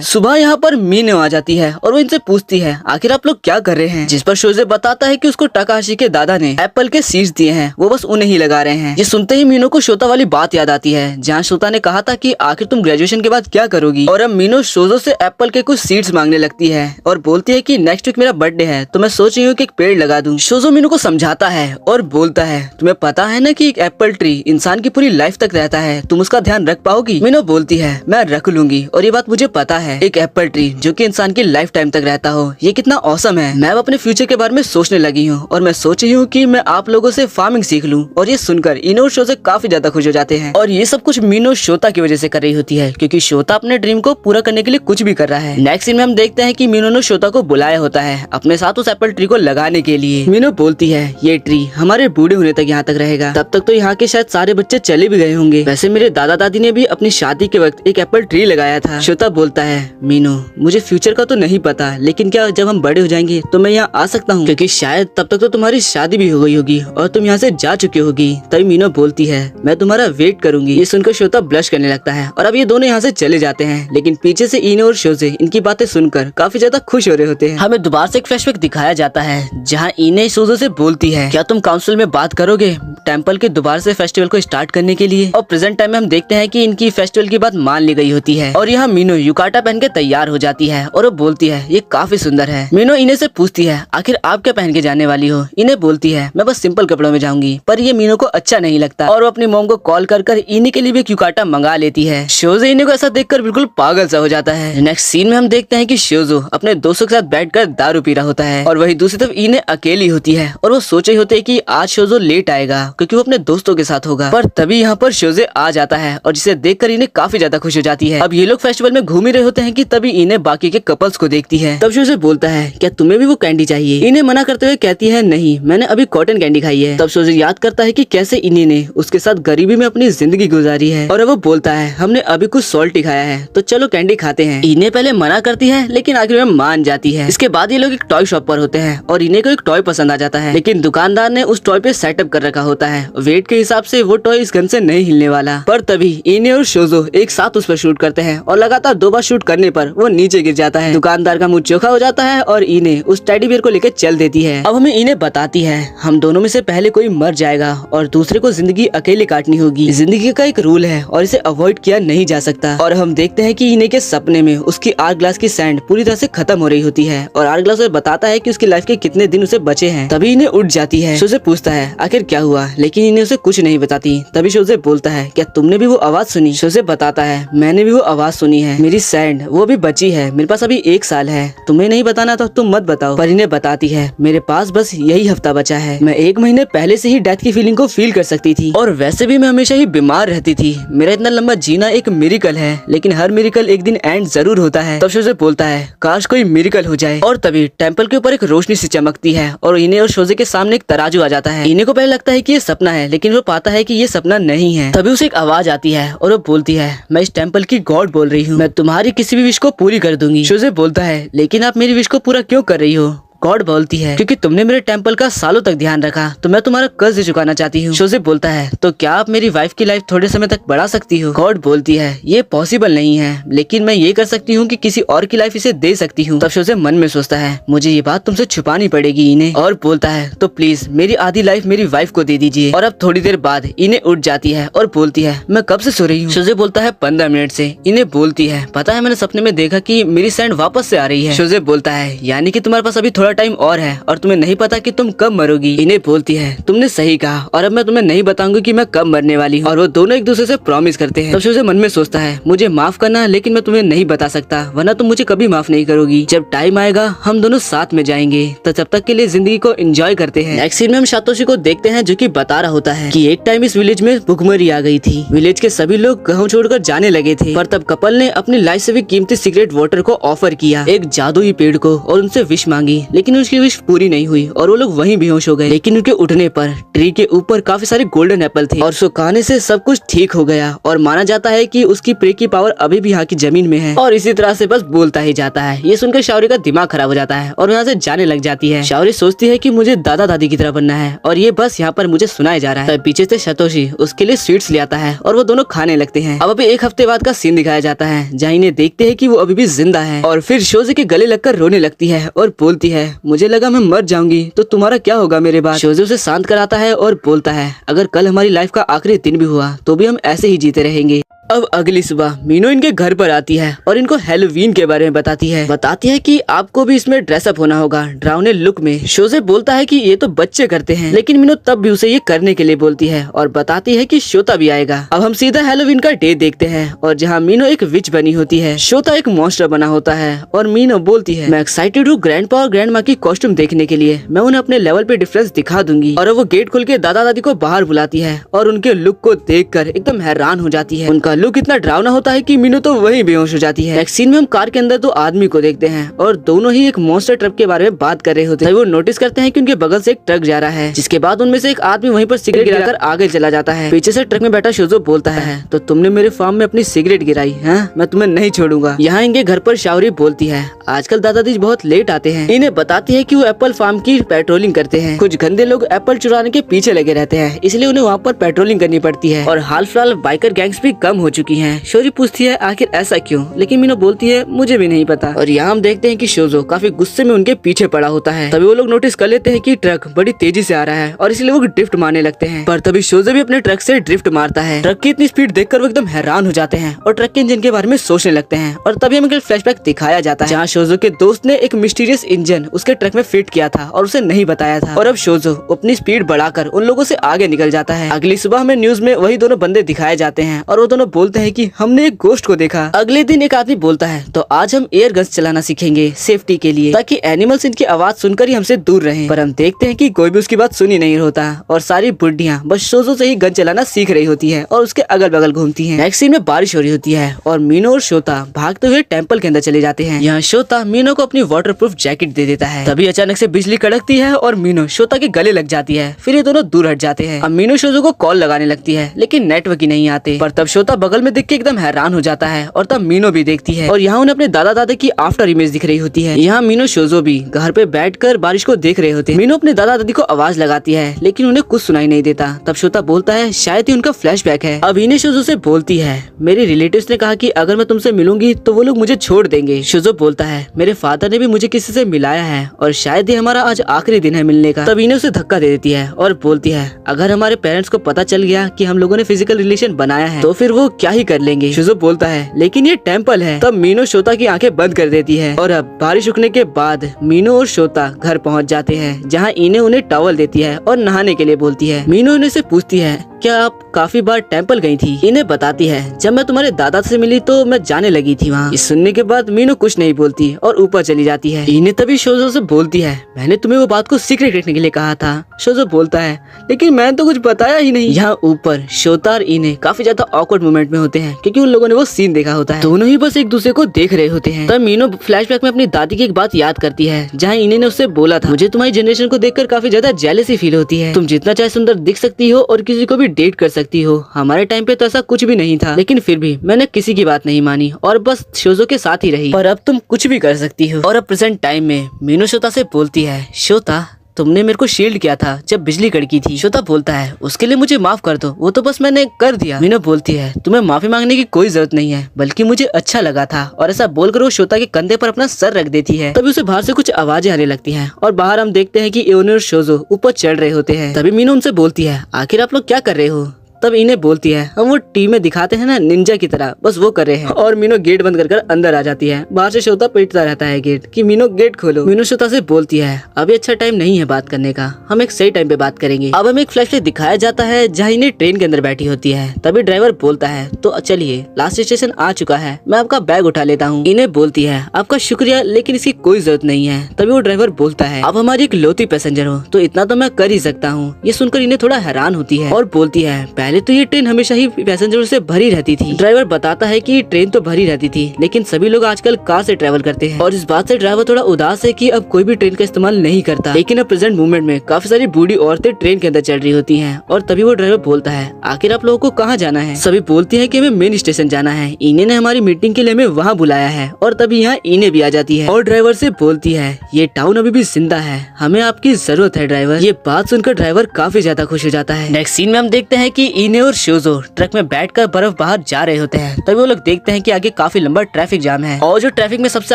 सुबह यहाँ पर मीनो आ जाती है और वो इनसे पूछती है आखिर आप लोग क्या कर रहे हैं, जिस पर शोज़ो बताता है कि उसको तकाशी के दादा ने एप्पल के सीड्स दिए हैं, वो बस उन्हें ही लगा रहे हैं। ये सुनते ही मीनो को शोता वाली बात याद आती है जहाँ शोता ने कहा था कि आखिर तुम ग्रेजुएशन के बाद क्या करोगी। और अब मीनो शोज़ो से एप्पल के कुछ सीड्स मांगने लगती है और बोलती है कि नेक्स्ट वीक मेरा बर्थडे है तो मैं सोच रही हूँ कि एक पेड़ लगा दूं। शोज़ो मीनो को समझाता है और बोलता है तुम्हें पता है ना कि एक एप्पल ट्री इंसान की पूरी लाइफ तक रहता है, तुम उसका ध्यान रख पाओगी। मीनो बोलती है मैं रख लूंगी और ये बात मुझे पता है, एक एप्पल ट्री जो कि इंसान की लाइफ टाइम तक रहता हो ये कितना औसम है। मैं अपने फ्यूचर के बारे में सोचने लगी हूँ और मैं सोच रही हूँ कि मैं आप लोगों से फार्मिंग सीख लूं। और ये सुनकर इनो और शोज़ो काफी ज्यादा खुश हो जाते हैं और ये सब कुछ मीनो शोता की वजह से कर रही होती है क्योंकि शोता अपने ड्रीम को पूरा करने के लिए कुछ भी कर रहा है। नेक्स्ट सीन में हम देखते हैं कि मीनो ने शोता को बुलाया होता है अपने साथ उस एप्पल ट्री को लगाने के लिए। मीनो बोलती है ये ट्री हमारे बूढ़े होने तक यहाँ तक रहेगा, तब तक तो यहाँ के शायद सारे बच्चे चले भी गए होंगे। वैसे मेरे दादा दादी ने भी अपनी शादी के वक्त एक एप्पल ट्री लगाया था। शोता बोलता है मीनो मुझे फ्यूचर का तो नहीं पता, लेकिन क्या जब हम बड़े हो जाएंगे तो मैं यहाँ आ सकता हूँ, क्योंकि शायद तब तक तो तुम्हारी शादी भी हो गई होगी और तुम यहाँ से जा चुकी होगी। तभी मीनो बोलती है मैं तुम्हारा वेट करूंगी। ये सुनकर शोता ब्लश करने लगता है और अब ये दोनों यहाँ से चले जाते हैं, लेकिन पीछे से इनो और शोज़ो इनकी बातें सुनकर काफी ज्यादा खुश हो रहे होते हैं। हमें दोबारा से एक फ्लैशबैक दिखाया जाता है जहाँ इने शोज़ो से बोलती है क्या तुम काउंसिल में बात करोगे टेम्पल के दोबारा से फेस्टिवल को स्टार्ट करने के लिए। और प्रेजेंट टाइम में हम देखते हैं कि इनकी फेस्टिवल की बात मान ली गई होती है और यहाँ मीनो युकाटा पहन के तैयार हो जाती है और वो बोलती है ये काफी सुंदर है। मीनो इन्हें से पूछती है आखिर आप क्या पहन के जाने वाली हो। इन्हें बोलती है मैं बस सिंपल कपड़ों में जाऊंगी, पर ये मीनो को अच्छा नहीं लगता और वो अपनी मॉम को कॉल कर कर इन्हीं के लिए भी क्यूकाटा मंगा लेती है। शोजो इन्हीं को ऐसा देखकर बिल्कुल पागल सा हो जाता है। नेक्स्ट सीन में हम देखते हैं कि शोजो अपने दोस्तों के साथ बैठकर दारू पी रहा होता है और वही दूसरी तरफ इन्हें अकेली होती है और वो सोचे होते है कि आज शोजो लेट आएगा क्योंकि वो अपने दोस्तों के साथ होगा, पर तभी यहाँ पर शोजे आ जाता है और जिसे देखकर इन्हें काफी ज्यादा खुश हो जाती है। अब ये लोग फेस्टिवल में घूम ही रहे होते हैं कि तभी इन्हें बाकी के कपल्स को देखती है। तब शोजे बोलता है क्या तुम्हें भी वो कैंडी चाहिए? इन्हें मना करते हुए कहती है नहीं, मैंने अभी कॉटन कैंडी खाई है। तब शोजे याद करता है कि कैसे इन्हीं ने उसके साथ गरीबी में अपनी जिंदगी गुजारी है और वो बोलता है हमने अभी कुछ सॉल्टी खाया है तो चलो कैंडी खाते हैं। इन्हें पहले मना करती है लेकिन आखिर में मान जाती है। इसके बाद ये लोग एक टॉय शॉप पर होते हैं और इन्हें को एक टॉय पसंद आ जाता है, लेकिन दुकानदार ने उस टॉय पे सेटअप कर रखा होता है। वेट के हिसाब से वो टॉय इस गन से नहीं हिलने वाला, पर तभी इन्हें और शोजो एक साथ उस पर शूट करते हैं और लगातार 2 बार शूट करने पर वो नीचे गिर जाता है। दुकानदार का मुंह चोखा हो जाता है और इन्हें उस टेडी बियर को लेकर चल देती है। अब हमें इन्हें बताती है हम दोनों में से पहले कोई मर जाएगा और दूसरे को जिंदगी अकेले काटनी होगी। जिंदगी का एक रूल है और इसे अवॉइड किया नहीं जा सकता। और हम देखते हैं कि इन्हें के सपने में उसकी आर्ट ग्लास की सैंड पूरी तरह से खत्म हो रही होती है और आर्ट ग्लास उसे बताता है कि उसकी लाइफ के कितने दिन उसे बचे हैं। तभी इन्हें उठ जाती है। शोजे पूछता है आखिर क्या हुआ, लेकिन इन्हें उसे कुछ नहीं बताती। तभी शोजे बोलता है क्या तुमने भी वो आवाज सुनी? शोजे बताता है मैंने भी वो आवाज सुनी है, मेरी सैंड वो भी बची है, मेरे पास अभी 1 साल है, तुम्हें नहीं बताना तो तुम मत बताओ। पर इन्हें बताती है मेरे पास बस यही हफ्ता बचा है, मैं 1 महीने पहले से ही डेथ की फीलिंग को फील कर सकती थी और वैसे भी मैं हमेशा ही बीमार रहती थी। मेरा इतना लंबा जीना एक मिरेकल है, लेकिन हर मिरेकल एक दिन एंड जरूर होता है। तब शोजे बोलता है काश कोई मिरेकल हो जाए। और तभी टेम्पल के ऊपर एक रोशनी सी चमकती है और इन्हें और शोजे के सामने एक तराजू आ जाता है। इन्हें को पहले लगता है कि ये सपना है, लेकिन वो पाता है कि ये सपना नहीं है। तभी उसे एक आवाज आती है और वो बोलती है मैं इस टेम्पल की गॉड बोल रही हूँ, मैं तुम्हारी किसी भी विश को पूरी कर दूंगी। शोजे बोलता है लेकिन आप मेरी विश को पूरा क्यों कर रही हो? गॉड बोलती है क्योंकि तुमने मेरे टेम्पल का सालों तक ध्यान रखा तो मैं तुम्हारा कर्ज चुकाना चाहती हूँ। शोजे बोलता है तो क्या आप मेरी वाइफ की लाइफ थोड़े समय तक बढ़ा सकती हो? गॉड बोलती है ये पॉसिबल नहीं है, लेकिन मैं ये कर सकती हूँ कि किसी और की लाइफ इसे दे सकती हूँ। तब शोजे मन में सोचता है मुझे ये बात तुमसे छुपानी पड़ेगी इन्हें, और बोलता है तो प्लीज मेरी आधी लाइफ मेरी वाइफ को दे दीजिए। और अब थोड़ी देर बाद इन्हें उठ जाती है और बोलती है मैं कब से सो रही हूँ? शोजे बोलता है 15 मिनट से। इन्हें बोलती है पता है मैंने सपने में देखा कि मेरी सैंड वापस से आ रही है। शोजे बोलता है यानी कि तुम्हारे पास अभी थोड़ा टाइम और है और तुम्हें नहीं पता कि तुम कब मरोगी। इन्हें बोलती है तुमने सही कहा और अब मैं तुम्हें नहीं बताऊंगी कि मैं कब मरने वाली हूँ। और वो दोनों एक दूसरे से प्रॉमिस करते हैं। तब शोजे मन में सोचता है मुझे माफ करना, लेकिन मैं तुम्हें नहीं बता सकता वरना तुम मुझे कभी माफ नहीं करोगी। जब टाइम आएगा हम दोनों साथ में जाएंगे, तो जब तक के लिए जिंदगी को एंजॉय करते हैं। नेक्स्ट सीन में हम सातोशी को देखते हैं जो कि बता रहा होता है कि एक टाइम इस विलेज में भुखमरी आ गई थी। विलेज के सभी लोग गाँव छोड़कर जाने लगे थे, पर तब कपल ने अपनी लाइफ से भी कीमती सीक्रेट वाटर को ऑफर किया एक जादुई पेड़ को और उनसे विश मांगी, लेकिन उसकी विश पूरी नहीं हुई और वो लोग वहीं बेहोश हो गए। लेकिन उनके उठने पर ट्री के ऊपर काफी सारे गोल्डन एप्पल थे और उसको खाने से सब कुछ ठीक हो गया और माना जाता है कि उसकी प्रे की पावर अभी भी यहाँ की जमीन में है। और इसी तरह से बस बोलता ही जाता है। ये सुनकर शाओरी का दिमाग खराब हो जाता है और यहाँ से जाने लग जाती है। शाओरी सोचती है कि मुझे दादा दादी की तरह बनना है और ये बस यहाँ पर मुझे सुनाया जा रहा है। पीछे से सतोशी उसके लिए स्वीट्स ले आता है और वो दोनों खाने लगते हैं। अब अभी 1 हफ्ते बाद का सीन दिखाया जाता है जहाँ इन्हें देखते हैं कि वो अभी भी जिंदा है और फिर शोजे के गले लगकर रोने लगती है और बोलती है मुझे लगा मैं मर जाऊंगी तो तुम्हारा क्या होगा मेरे बाद। शोजे उसे शांत कराता है और बोलता है अगर कल हमारी लाइफ का आखिरी दिन भी हुआ तो भी हम ऐसे ही जीते रहेंगे। अब अगली सुबह मीनो इनके घर पर आती है और इनको हैलोवीन के बारे में बताती है कि आपको भी इसमें ड्रेसअप होना होगा डरावने लुक में। शोजे बोलता है कि ये तो बच्चे करते हैं, लेकिन मीनो तब भी उसे ये करने के लिए बोलती है और बताती है कि श्योता भी आएगा। अब हम सीधा हैलोवीन का डे देखते हैं और जहाँ मीनो एक विच बनी होती है, श्योता एक मॉन्स्टर बना होता है और मीनो बोलती है मैं एक्साइटेड हूँ ग्रैंडपा और ग्रैंडमा की कॉस्ट्यूम देखने के लिए, मैं उन्हें अपने लेवल पे डिफरेंस दिखा दूंगी। और वो गेट खोल के दादा दादी को बाहर बुलाती है और उनके लुक को देखकर एकदम हैरान हो जाती है। उनका लुक इतना डरावना होता है कि मीनू तो वहीं बेहोश हो जाती है। नेक्स्ट सीन में हम कार के अंदर 2 आदमी को देखते हैं और दोनों ही एक मॉन्स्टर ट्रक के बारे में बात कर रहे होते हैं। वो नोटिस करते हैं कि उनके बगल से एक ट्रक जा रहा है, जिसके बाद उनमें से एक आदमी वहीं पर सिगरेट गिराकर आगे चला जाता है। पीछे से ट्रक में बैठा शोजो बोलता है तो तुमने मेरे फार्म में अपनी सिगरेट गिराई है, मैं तुम्हें नहीं छोड़ूंगा। यहाँ इनके घर पर शाओरी बोलती है आजकल दादाजी बहुत लेट आते हैं। इन्हें बताती है कि वो एप्पल फार्म की पेट्रोलिंग करते हैं। कुछ गंदे लोग एप्पल चुराने के पीछे लगे रहते हैं, इसलिए उन्हें वहाँ पर पेट्रोलिंग करनी पड़ती है और हाल फिलहाल बाइकर गैंग्स भी कम हो चुकी हैं। शोरी पूछती है आखिर ऐसा क्यों, लेकिन मीनो बोलती है मुझे भी नहीं पता। और यहाँ हम देखते हैं कि शोजो काफी गुस्से में उनके पीछे पड़ा होता है। तभी वो लोग नोटिस कर लेते हैं कि ट्रक बड़ी तेजी से आ रहा है और इसलिए वो ड्रिफ्ट मारने लगते हैं। पर तभी शोजो भी अपने ट्रक से ड्रिफ्ट मारता है। ट्रक की इतनी स्पीड देखकर वो एकदम हैरान हो जाते हैं और ट्रक के इंजन के बारे में सोचने लगते हैं। और तभी हमें एक फ्लैशबैक दिखाया जाता है जहाँ शोजो के दोस्त ने एक मिस्टीरियस इंजन उसके ट्रक में फिट किया था और उसे नहीं बताया था। और अब शोजो अपनी स्पीड बढ़ाकर उन लोगों से आगे निकल जाता है। अगली सुबह हमें न्यूज में वही दोनों बंदे दिखाए जाते हैं और वो दोनों बोलते हैं कि हमने एक गोश्त को देखा। अगले दिन एक आदमी बोलता है तो आज हम एयर गन्स चलाना सीखेंगे सेफ्टी के लिए, ताकि एनिमल्स इनकी आवाज सुनकर ही हमसे दूर रहें। पर हम देखते हैं कि कोई भी उसकी बात सुनी नहीं होता और सारी बुढ़ियां बस शोजो से ही गन चलाना सीख रही होती है और उसके अगल बगल घूमती हैं। नेक्स्ट सीन में बारिश हो रही होती है और मीनो और शोता भागते हुए टेंपल के अंदर चले जाते हैं। यहाँ शोता मीनो को अपनी वाटरप्रूफ जैकेट दे देता है। तभी अचानक से बिजली कड़कती है और मीनो शोता के गले लग जाती है। फिर ये दोनों दूर हट जाते हैं। अब मीनो शोजो को कॉल लगाने लगती है लेकिन नेटवर्क ही नहीं आते। पर तब शोता बगल में देख के एकदम हैरान हो जाता है और तब मीनो भी देखती है और यहाँ उन्हें अपने दादा दादी की आफ्टर इमेज दिख रही होती है। यहाँ मीनो शोजो भी घर पे बैठकर बारिश को देख रहे होते हैं। मीनो अपने दादा दादी को आवाज लगाती है लेकिन उन्हें कुछ सुनाई नहीं देता। तब शोता बोलता है शायद ही उनका फ्लैशबैक है। अब इन्हें शोजो से बोलती है मेरे रिलेटिव्स ने कहा कि अगर मैं तुमसे मिलूंगी तो वो लोग मुझे छोड़ देंगे। शोजो बोलता है मेरे फादर ने भी मुझे किसी से मिलाया है और शायद ही हमारा आज आखिरी दिन है मिलने का। तब इन्हें उसे धक्का दे देती है और बोलती है अगर हमारे पेरेंट्स को पता चल गया कि हम लोगों ने फिजिकल रिलेशन बनाया है तो फिर वो क्या ही कर लेंगे। शोजो बोलता है लेकिन ये टेंपल है। तब मीनो शोता की आंखें बंद कर देती है और अब बारिश रुकने के बाद मीनो और शोता घर पहुंच जाते हैं जहां इन्हें उन्हें टॉवल देती है और नहाने के लिए बोलती है। मीनो इन्हें से पूछती है क्या आप काफी बार टेंपल गई थी। इन्हें बताती है जब मैं तुम्हारे दादा से मिली तो मैं जाने लगी थी वहाँ। इस सुनने के बाद मीनो कुछ नहीं बोलती और ऊपर चली जाती है। इन्हें तभी शोजो से बोलती है मैंने तुम्हें वो बात को सीक्रेट रखने के लिए कहा था। शोजो बोलता है लेकिन मैंने तो कुछ बताया ही नहीं। यहाँ ऊपर शोता और इन्हें काफी ज्यादा ऑकवर्ड मोमेंट में होते हैं क्योंकि उन लोगों ने वो सीन देखा होता है। दोनों ही बस एक दूसरे को देख रहे होते हैं। तब मीनो फ्लैशबैक में अपनी दादी की एक बात याद करती है जहाँ इन्हें ने उससे बोला था मुझे तुम्हारी जनरेशन को देखकर काफी ज्यादा जेलसी फील होती है। तुम जितना चाहे सुंदर दिख सकती हो और किसी को भी डेट कर सकती हो। हमारे टाइम पे तो ऐसा कुछ भी नहीं था लेकिन फिर भी मैंने किसी की बात नहीं मानी और बस शोजो के साथ ही रही। पर अब तुम कुछ भी कर सकती हो। और अब प्रेजेंट टाइम में मीनो शोता से बोलती है शोता तुमने मेरे को शील्ड किया था जब बिजली कड़की थी। शोता बोलता है उसके लिए मुझे माफ कर दो, वो तो बस मैंने कर दिया। मीनो बोलती है तुम्हें माफी मांगने की कोई जरूरत नहीं है बल्कि मुझे अच्छा लगा था। और ऐसा बोलकर वो शोता के कंधे पर अपना सर रख देती है। तभी उसे बाहर से कुछ आवाजें आने लगती हैं और बाहर हम देखते हैं कि एओनी और शोजो ऊपर चढ़ रहे होते हैं। तभी मीनो उनसे बोलती है आखिर आप लोग क्या कर रहे हो। तब इन्हें बोलती है हम वो टीम में दिखाते हैं ना निंजा की तरह, बस वो कर रहे हैं। और मीनो गेट बंद कर अंदर आ जाती है। बाहर से शोता पीटता रहता है गेट कि मीनो गेट खोलो। मीनो शोता से बोलती है अभी अच्छा टाइम नहीं है बात करने का, हम एक सही टाइम पे बात करेंगे। अब हमें एक फ्लैशबैक दिखाया जाता है जहाँ इन्हें ट्रेन के अंदर बैठी होती है। तभी ड्राइवर बोलता है तो चलिए लास्ट स्टेशन आ चुका है, मैं आपका बैग उठा लेता हूँ। इन्हें बोलती है आपका शुक्रिया लेकिन इसकी कोई जरूरत नहीं है। तभी वो ड्राइवर बोलता है आप हमारी एक लौती पैसेंजर हो तो इतना तो मैं कर ही सकता हूँ। ये सुनकर इन्हें थोड़ा हैरान होती है और बोलती है पहले तो ये ट्रेन हमेशा ही पैसेंजरों से भरी रहती थी। ड्राइवर बताता है कि ट्रेन तो भरी रहती थी लेकिन सभी लोग आजकल कार से ट्रैवल करते हैं और इस बात से ड्राइवर थोड़ा उदास है कि अब कोई भी ट्रेन का इस्तेमाल नहीं करता। लेकिन अब प्रेजेंट मूवमेंट में काफी सारी बूढ़ी औरतें ट्रेन के अंदर चल रही होती हैं। और तभी वो ड्राइवर बोलता है आखिर आप लोगों को कहाँ जाना है। सभी बोलती है कि हमें मेन स्टेशन जाना है, इन्हें ने हमारी मीटिंग के लिए हमें वहाँ बुलाया है। और तभी यहाँ इन्हें भी आ जाती है और ड्राइवर से बोलती है ये टाउन अभी भी जिंदा है, हमें आपकी जरूरत है ड्राइवर। ये बात सुनकर ड्राइवर काफी ज्यादा खुश हो जाता है। नेक्स्ट सीन में हम देखते हैं कि इन्हें और शोजो ट्रक में बैठकर बर्फ बाहर जा रहे होते हैं। तभी वो लोग देखते हैं कि आगे काफी लंबा ट्रैफिक जाम है और जो ट्रैफिक में सबसे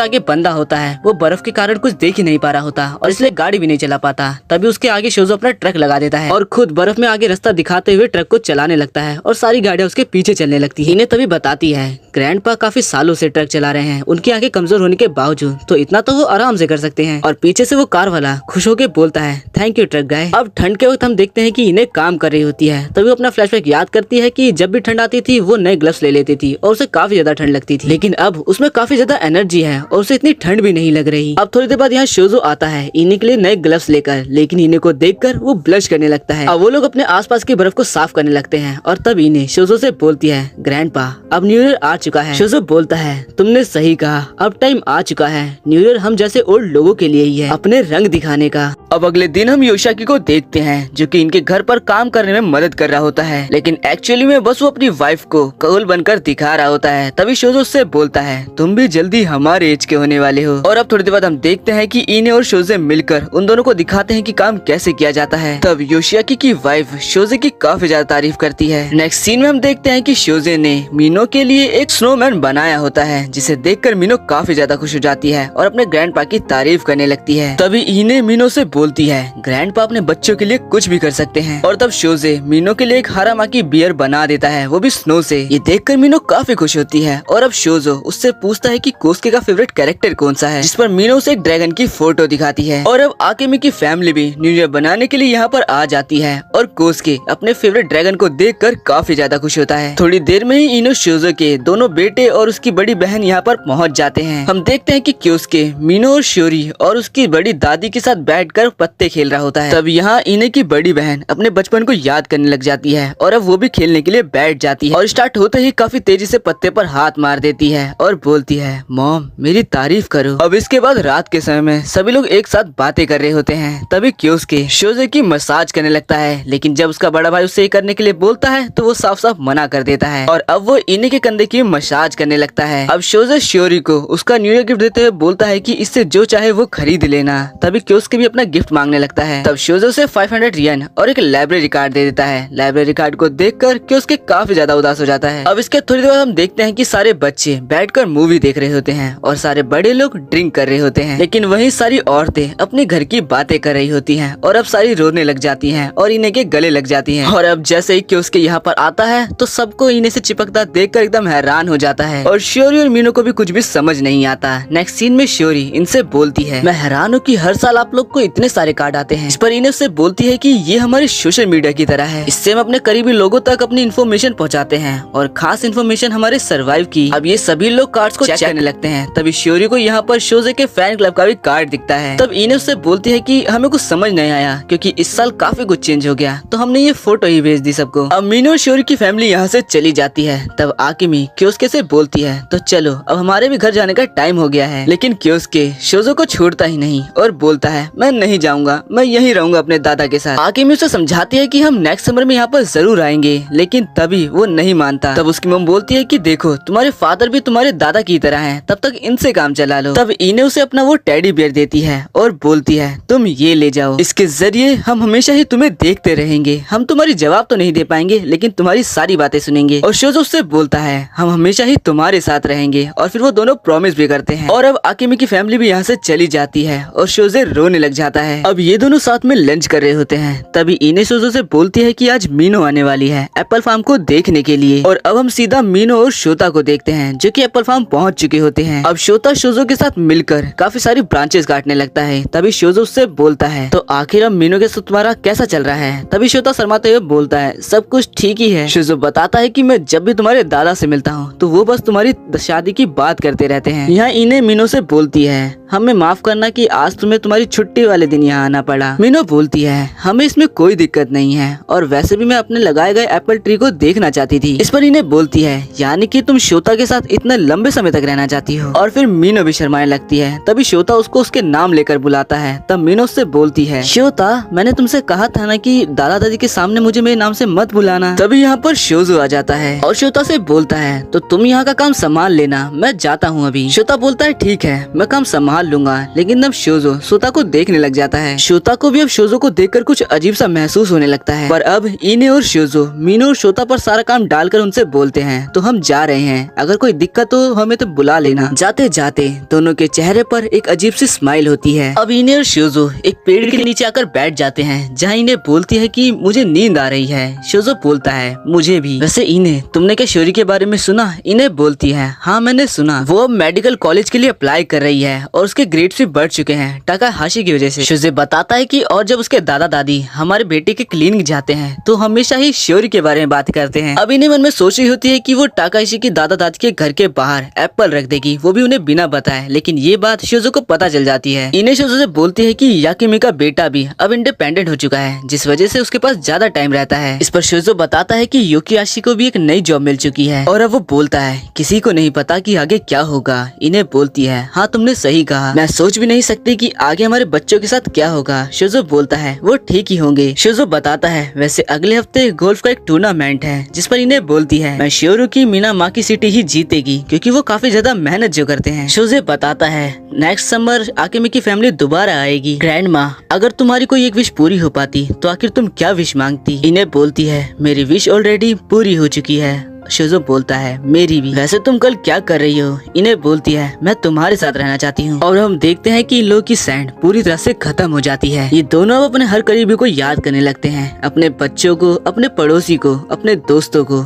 आगे बंदा होता है वो बर्फ के कारण कुछ देख ही नहीं पा रहा होता और इसलिए गाड़ी भी नहीं चला पाता। तभी उसके आगे शोजो अपना ट्रक लगा देता है और खुद बर्फ में आगे रास्ता दिखाते हुए ट्रक को चलाने लगता है और सारी गाड़ियां उसके पीछे चलने लगती है। इन्हें तभी बताती है ग्रैंडपा काफी सालों से ट्रक चला रहे हैं, उनकी आंखें कमजोर होने के बावजूद तो इतना तो वो आराम से कर सकते हैं। और पीछे से वो कार वाला खुश होकर बोलता है थैंक यू ट्रक गाय। अब ठंड के वक्त हम देखते हैं कि इन्हें काम कर रही होती है। तभी वो अपना फ्लैशबैक याद करती है कि जब भी ठंड आती थी वो नए ग्लव्स ले लेती थी और उसे काफी ज्यादा ठंड लगती थी लेकिन अब उसमें काफी ज्यादा एनर्जी है और उसे इतनी ठंड भी नहीं लग रही। अब थोड़ी देर बाद यहाँ शोजो आता है इन्हें के लिए नए ग्लव्स लेकर, लेकिन इन्हें को देखकर वो ब्लश करने लगता है। अब वो लोग अपने आसपास की बर्फ को साफ करने लगते हैं और तब इन्हें शोजो से बोलती है ग्रैंडपा अब न्यू ईयर आ चुका है। शोजो बोलता है तुमने सही कहा, अब टाइम आ चुका है न्यू ईयर हम जैसे ओल्ड लोगों के लिए ही है, अपने रंग दिखाने का। अब अगले दिन हम योशिकी को देखते हैं जो कि इनके घर पर काम करने में मदद कर रहा होता है। लेकिन एक्चुअली में बस वो अपनी वाइफ को कूल बनकर दिखा रहा होता है। तभी शोजो उससे बोलता है तुम भी जल्दी हमारे एज के होने वाले हो। और अब थोड़ी देर बाद हम देखते हैं कि इने और शोजे मिलकर उन दोनों को दिखाते हैं कि काम कैसे किया जाता है। तब योशियाकी की वाइफ शोजे की काफी ज्यादा तारीफ करती है। नेक्स्ट सीन में हम देखते हैं कि शोजे ने मीनो के लिए एक स्नोमैन बनाया होता है, जिसे देखकर मीनो काफी ज्यादा खुश हो जाती है और अपने ग्रैंडपा की तारीफ करने लगती है। तभी इने मीनो से बोलती है ग्रैंडपा अपने बच्चों के लिए कुछ भी कर सकते हैं। और तब शोजे मीनो के लिए एक हारामाकी बियर बना देता है, वो भी स्नो से। ये देखकर मीनो काफी खुश होती है। और अब शोजो उससे पूछता है कि कोस्के का फेवरेट कैरेक्टर कौन सा है, जिस पर मीनो उसे एक ड्रैगन की फोटो दिखाती है। और अब आकेमी की फैमिली भी न्यू ईयर बनाने के लिए यहाँ पर आ जाती है और कोस्के अपने फेवरेट ड्रैगन को देखकर काफी ज्यादा खुश होता है। थोड़ी देर में ही इनो शोजो के दोनों बेटे और उसकी बड़ी बहन यहाँ पर पहुँच जाते हैं। हम देखते हैं कि कोस्के मीनो और शोरी और उसकी बड़ी दादी के साथ बैठकर पत्ते खेल रहा होता है। तब यहाँ इने की बड़ी बहन अपने बचपन को याद करने लग जाती है और अब वो भी खेलने के लिए बैठ जाती है और स्टार्ट होते ही काफी तेजी से पत्ते पर हाथ मार देती है और बोलती है मॉम मेरी तारीफ करो। अब इसके बाद रात के समय में सभी लोग एक साथ बातें कर रहे होते हैं। तभी कोस्के शोजे की मसाज करने लगता है, लेकिन जब उसका बड़ा भाई उससे करने के लिए बोलता है तो वो साफ साफ मना कर देता है और अब वो इने के कंधे की मसाज करने लगता है। अब शोजे शोरी को उसका न्यू ईयर गिफ्ट देते हुए बोलता है कि इससे जो चाहे वो खरीद लेना। तभी कोस्के भी अपना गिफ्ट मांगने लगता है। तब शोजे से 500 येन और एक लाइब्रेरी कार्ड दे देता है। लाइब्रेरी कार्ड को देखकर कोस्के काफी ज्यादा उदास हो जाता है। अब इसके थोड़ी देर बाद हम देखते हैं कि सारे बच्चे बैठकर मूवी देख रहे होते हैं और सारे बड़े लोग ड्रिंक कर रहे होते हैं, लेकिन वहीं सारी औरतें अपने घर की बातें कर रही होती हैं और अब सारी रोने लग जाती हैं और इन्हें के गले लग जाती हैं। और अब जैसे ही कोस्के यहाँ पर आता है तो सबको इन्हें से चिपकता देखकर एकदम हैरान हो जाता है और शोरी और मीनू को भी कुछ भी समझ नहीं आता। नेक्स्ट सीन में शोरी इनसे बोलती है मैं हैरान हूँ कि हर साल आप लोग को इतने सारे कार्ड आते हैं। इस पर इन्हें से बोलती है कि ये हमारे सोशल मीडिया की तरह है, इससे हम अपने करीबी लोगों तक अपनी इन्फॉर्मेशन पहुँचाते हैं और खास इन्फॉर्मेशन हमारे सर्वाइव की। अब ये सभी लोग कार्ड्स को चेक करने लगते हैं। तभी शोरी को यहाँ पर शोजे के फैन क्लब का भी कार्ड दिखता है। तब इन्हें उससे बोलती है कि हमें कुछ समझ नहीं आया क्योंकि इस साल काफी कुछ चेंज हो गया, तो हमने ये फोटो ही भेज दी सबको। अब मीनू और शोरी की फैमिली यहाँ से चली जाती है। तब आकिमी कोस्के से बोलती है तो चलो अब हमारे भी घर जाने का टाइम हो गया है, लेकिन कोस्के शोजो को छोड़ता ही नहीं और बोलता है मैं नहीं जाऊंगा, मैं यहीं रहूंगा अपने दादा के साथ। आकिमी उसे समझाती है कि हम नेक्स्ट समर में यहाँ पर जरूर आएंगे, लेकिन तभी वो नहीं मानता। तब उसकी मम बोलती है कि देखो तुम्हारे फादर भी तुम्हारे दादा की तरह हैं, तब तक इनसे काम चला लो। तब इन्हें उसे अपना वो टेडी बियर देती है और बोलती है तुम ये ले जाओ, इसके जरिए हम हमेशा ही तुम्हें देखते रहेंगे। हम तुम्हारी जवाब तो नहीं दे पाएंगे लेकिन तुम्हारी सारी बातें सुनेंगे। और शोजो उससे बोलता है हम हमेशा ही तुम्हारे साथ रहेंगे और फिर वो दोनों प्रॉमिस भी करते हैं। और अब आकिमी की फैमिली भी यहाँ से चली जाती है और शोजे रोने लग जाता है। अब ये दोनों साथ में लंच कर रहे होते हैं। तभी इन्हें शोजो से बोलती है कि आज मीनो आने वाली है एप्पल फार्म को देखने के लिए। और अब हम सीधा मीनो और शोता को देखते हैं जो कि एप्पल फार्म पहुंच चुके होते हैं। अब शोता शोजो के साथ मिलकर काफी सारी ब्रांचेस काटने लगता है। तभी शोजो उससे बोलता है तो आखिर अब मीनो के साथ तुम्हारा कैसा चल रहा है। तभी शोता शर्माते हुए बोलता है सब कुछ ठीक ही है। शोजो बताता है कि मैं जब भी तुम्हारे दादा से मिलता हूँ तो वो बस तुम्हारी शादी की बात करते रहते हैं। यहाँ इन्हें मीनो से बोलती है हमें माफ करना कि आज तुम्हें तुम्हारी छुट्टी वाले दिन यहाँ आना पड़ा। मीनो बोलती है हमें इसमें कोई दिक्कत नहीं है और वैसे भी मैं अपने लगाए गए एप्पल ट्री को देखना चाहती थी। इस पर इन्हें बोलती है यानी कि तुम शोता के साथ इतना लंबे समय तक रहना चाहती हो। और फिर मीनो भी शर्माने लगती है। तभी शोता उसको उसके नाम लेकर बुलाता है। तब मीनो उससे बोलती है शोता मैंने तुमसे कहा था ना कि दादा दादी के सामने मुझे मेरे नाम से मत बुलाना। तभी यहाँ पर शोजो आ जाता है और शोता से बोलता है तो तुम यहाँ का काम संभाल लेना, मैं जाता हूँ अभी। शोता बोलता है ठीक है मैं काम संभाल लूंगा। लेकिन अब शोजो शोता को देखने लग जाता है। शोता को भी अब शोजो को देखकर कुछ अजीब सा महसूस होने लगता है। पर अब इन्हें और शोजो मीनो और शोता पर सारा काम डालकर उनसे बोलते हैं तो हम जा रहे हैं, अगर कोई दिक्कत हो हमें तो बुला लेना। जाते जाते दोनों के चेहरे पर एक अजीब सी स्माइल होती है। अब इन्हें और शोजो एक पेड़ के नीचे आकर बैठ जाते हैं जहाँ इन्हें बोलती है कि मुझे नींद आ रही है। शोजो बोलता है मुझे भी। वैसे इन्हें तुमने क्या शोरी के बारे में सुना। इन्हें बोलती है हाँ मैंने सुना, वो अब मेडिकल कॉलेज के लिए अप्लाई कर रही है और उसके ग्रेड्स भी बढ़ चुके हैं टाकाहाशी की वजह से। शोजे बताता है कि और जब उसके दादा दादी हमारे बेटे के क्लिनिक जाते हैं तो हमेशा ही शोरी के बारे में बात करते हैं। अब इन्हें मन में सोच रही होती है कि वो टाकाहाशी की दादा दादी के घर के बाहर एप्पल रख देगी, वो भी उन्हें बिना बताए। लेकिन ये बात शोजो को पता चल जाती है। इन्हें शोजो से बोलती है कि याकिमी का बेटा भी अब इंडिपेंडेंट हो चुका है जिस वजह से उसके पास ज्यादा टाइम रहता है। इस पर शोजो बताता है कि योकियाशी को भी एक नई जॉब मिल चुकी है और अब वो बोलता है किसी को नहीं पता कि आगे क्या होगा। इन्हें बोलती है हाँ तुमने सही कहा, मैं सोच भी नहीं सकती कि आगे हमारे बच्चों के साथ क्या होगा। शोजो बोलता है वो ठीक ही होंगे। शोजो बताता है वैसे अगले हफ्ते गोल्फ का एक टूर्नामेंट है जिस पर इन्हें बोलती है मैं श्योर हूँ कि मीना माँ की सिटी ही जीतेगी क्योंकि वो काफी ज्यादा मेहनत जो करते हैं। शोजे बताता है नेक्स्ट समर आकेमी की फैमिली दोबारा आएगी। ग्रैंड माँ अगर तुम्हारी कोई एक विश पूरी हो पाती तो आखिर तुम क्या विश मांगती? इन्हें बोलती है मेरी विश ऑलरेडी पूरी हो चुकी है। शोजो बोलता है मेरी भी। वैसे तुम कल क्या कर रही हो? इन्हें बोलती है मैं तुम्हारे साथ रहना चाहती हूँ। और हम देखते हैं कि इन लोगों की सैंड पूरी तरह से खत्म हो जाती है। ये दोनों अब अपने हर करीबी को याद करने लगते हैं, अपने बच्चों को, अपने पड़ोसी को, अपने दोस्तों को।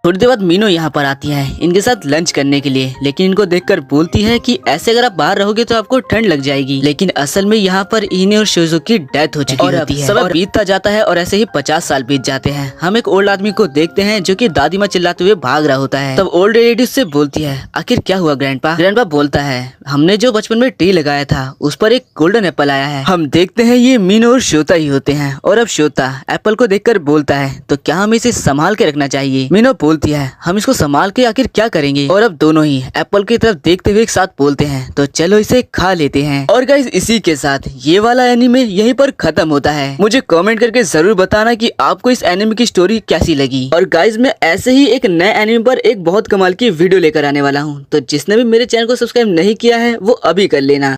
थोड़ी देर बाद मीनो यहाँ पर आती है इनके साथ लंच करने के लिए, लेकिन इनको देखकर बोलती है कि ऐसे अगर आप बाहर रहोगे तो आपको ठंड लग जाएगी। लेकिन असल में यहाँ पर इने और शोजो की डेथ हो चुकी होती है। समय बीतता जाता है और ऐसे ही 50 साल बीत जाते हैं। हम एक ओल्ड आदमी को देखते हैं जो कि दादी माँ चिल्लाते हुए भाग रहा होता है। तब ओल्ड लेडी से बोलती है आखिर क्या हुआ ग्रैंडपा? ग्रैंडपा बोलता है हमने जो बचपन में ट्री लगाया था उस पर एक गोल्डन एप्पल आया है। हम देखते हैं ये मीनो और श्योता ही होते हैं। और अब श्योता एप्पल को देखकर बोलता है तो क्या हमें इसे संभाल के रखना चाहिए? मीनो बोलती है हम इसको संभाल के आखिर क्या करेंगे? और अब दोनों ही एप्पल की तरफ देखते हुए एक साथ बोलते हैं तो चलो इसे खा लेते हैं। और गाइस इसी के साथ ये वाला एनीमे यहीं पर खत्म होता है। मुझे कमेंट करके जरूर बताना कि आपको इस एनीमे की स्टोरी कैसी लगी। और गाइस मैं ऐसे ही एक नए एनीमे पर एक बहुत कमाल की वीडियो लेकर आने वाला हूँ, तो जिसने भी मेरे चैनल को सब्सक्राइब नहीं किया है वो अभी कर लेना।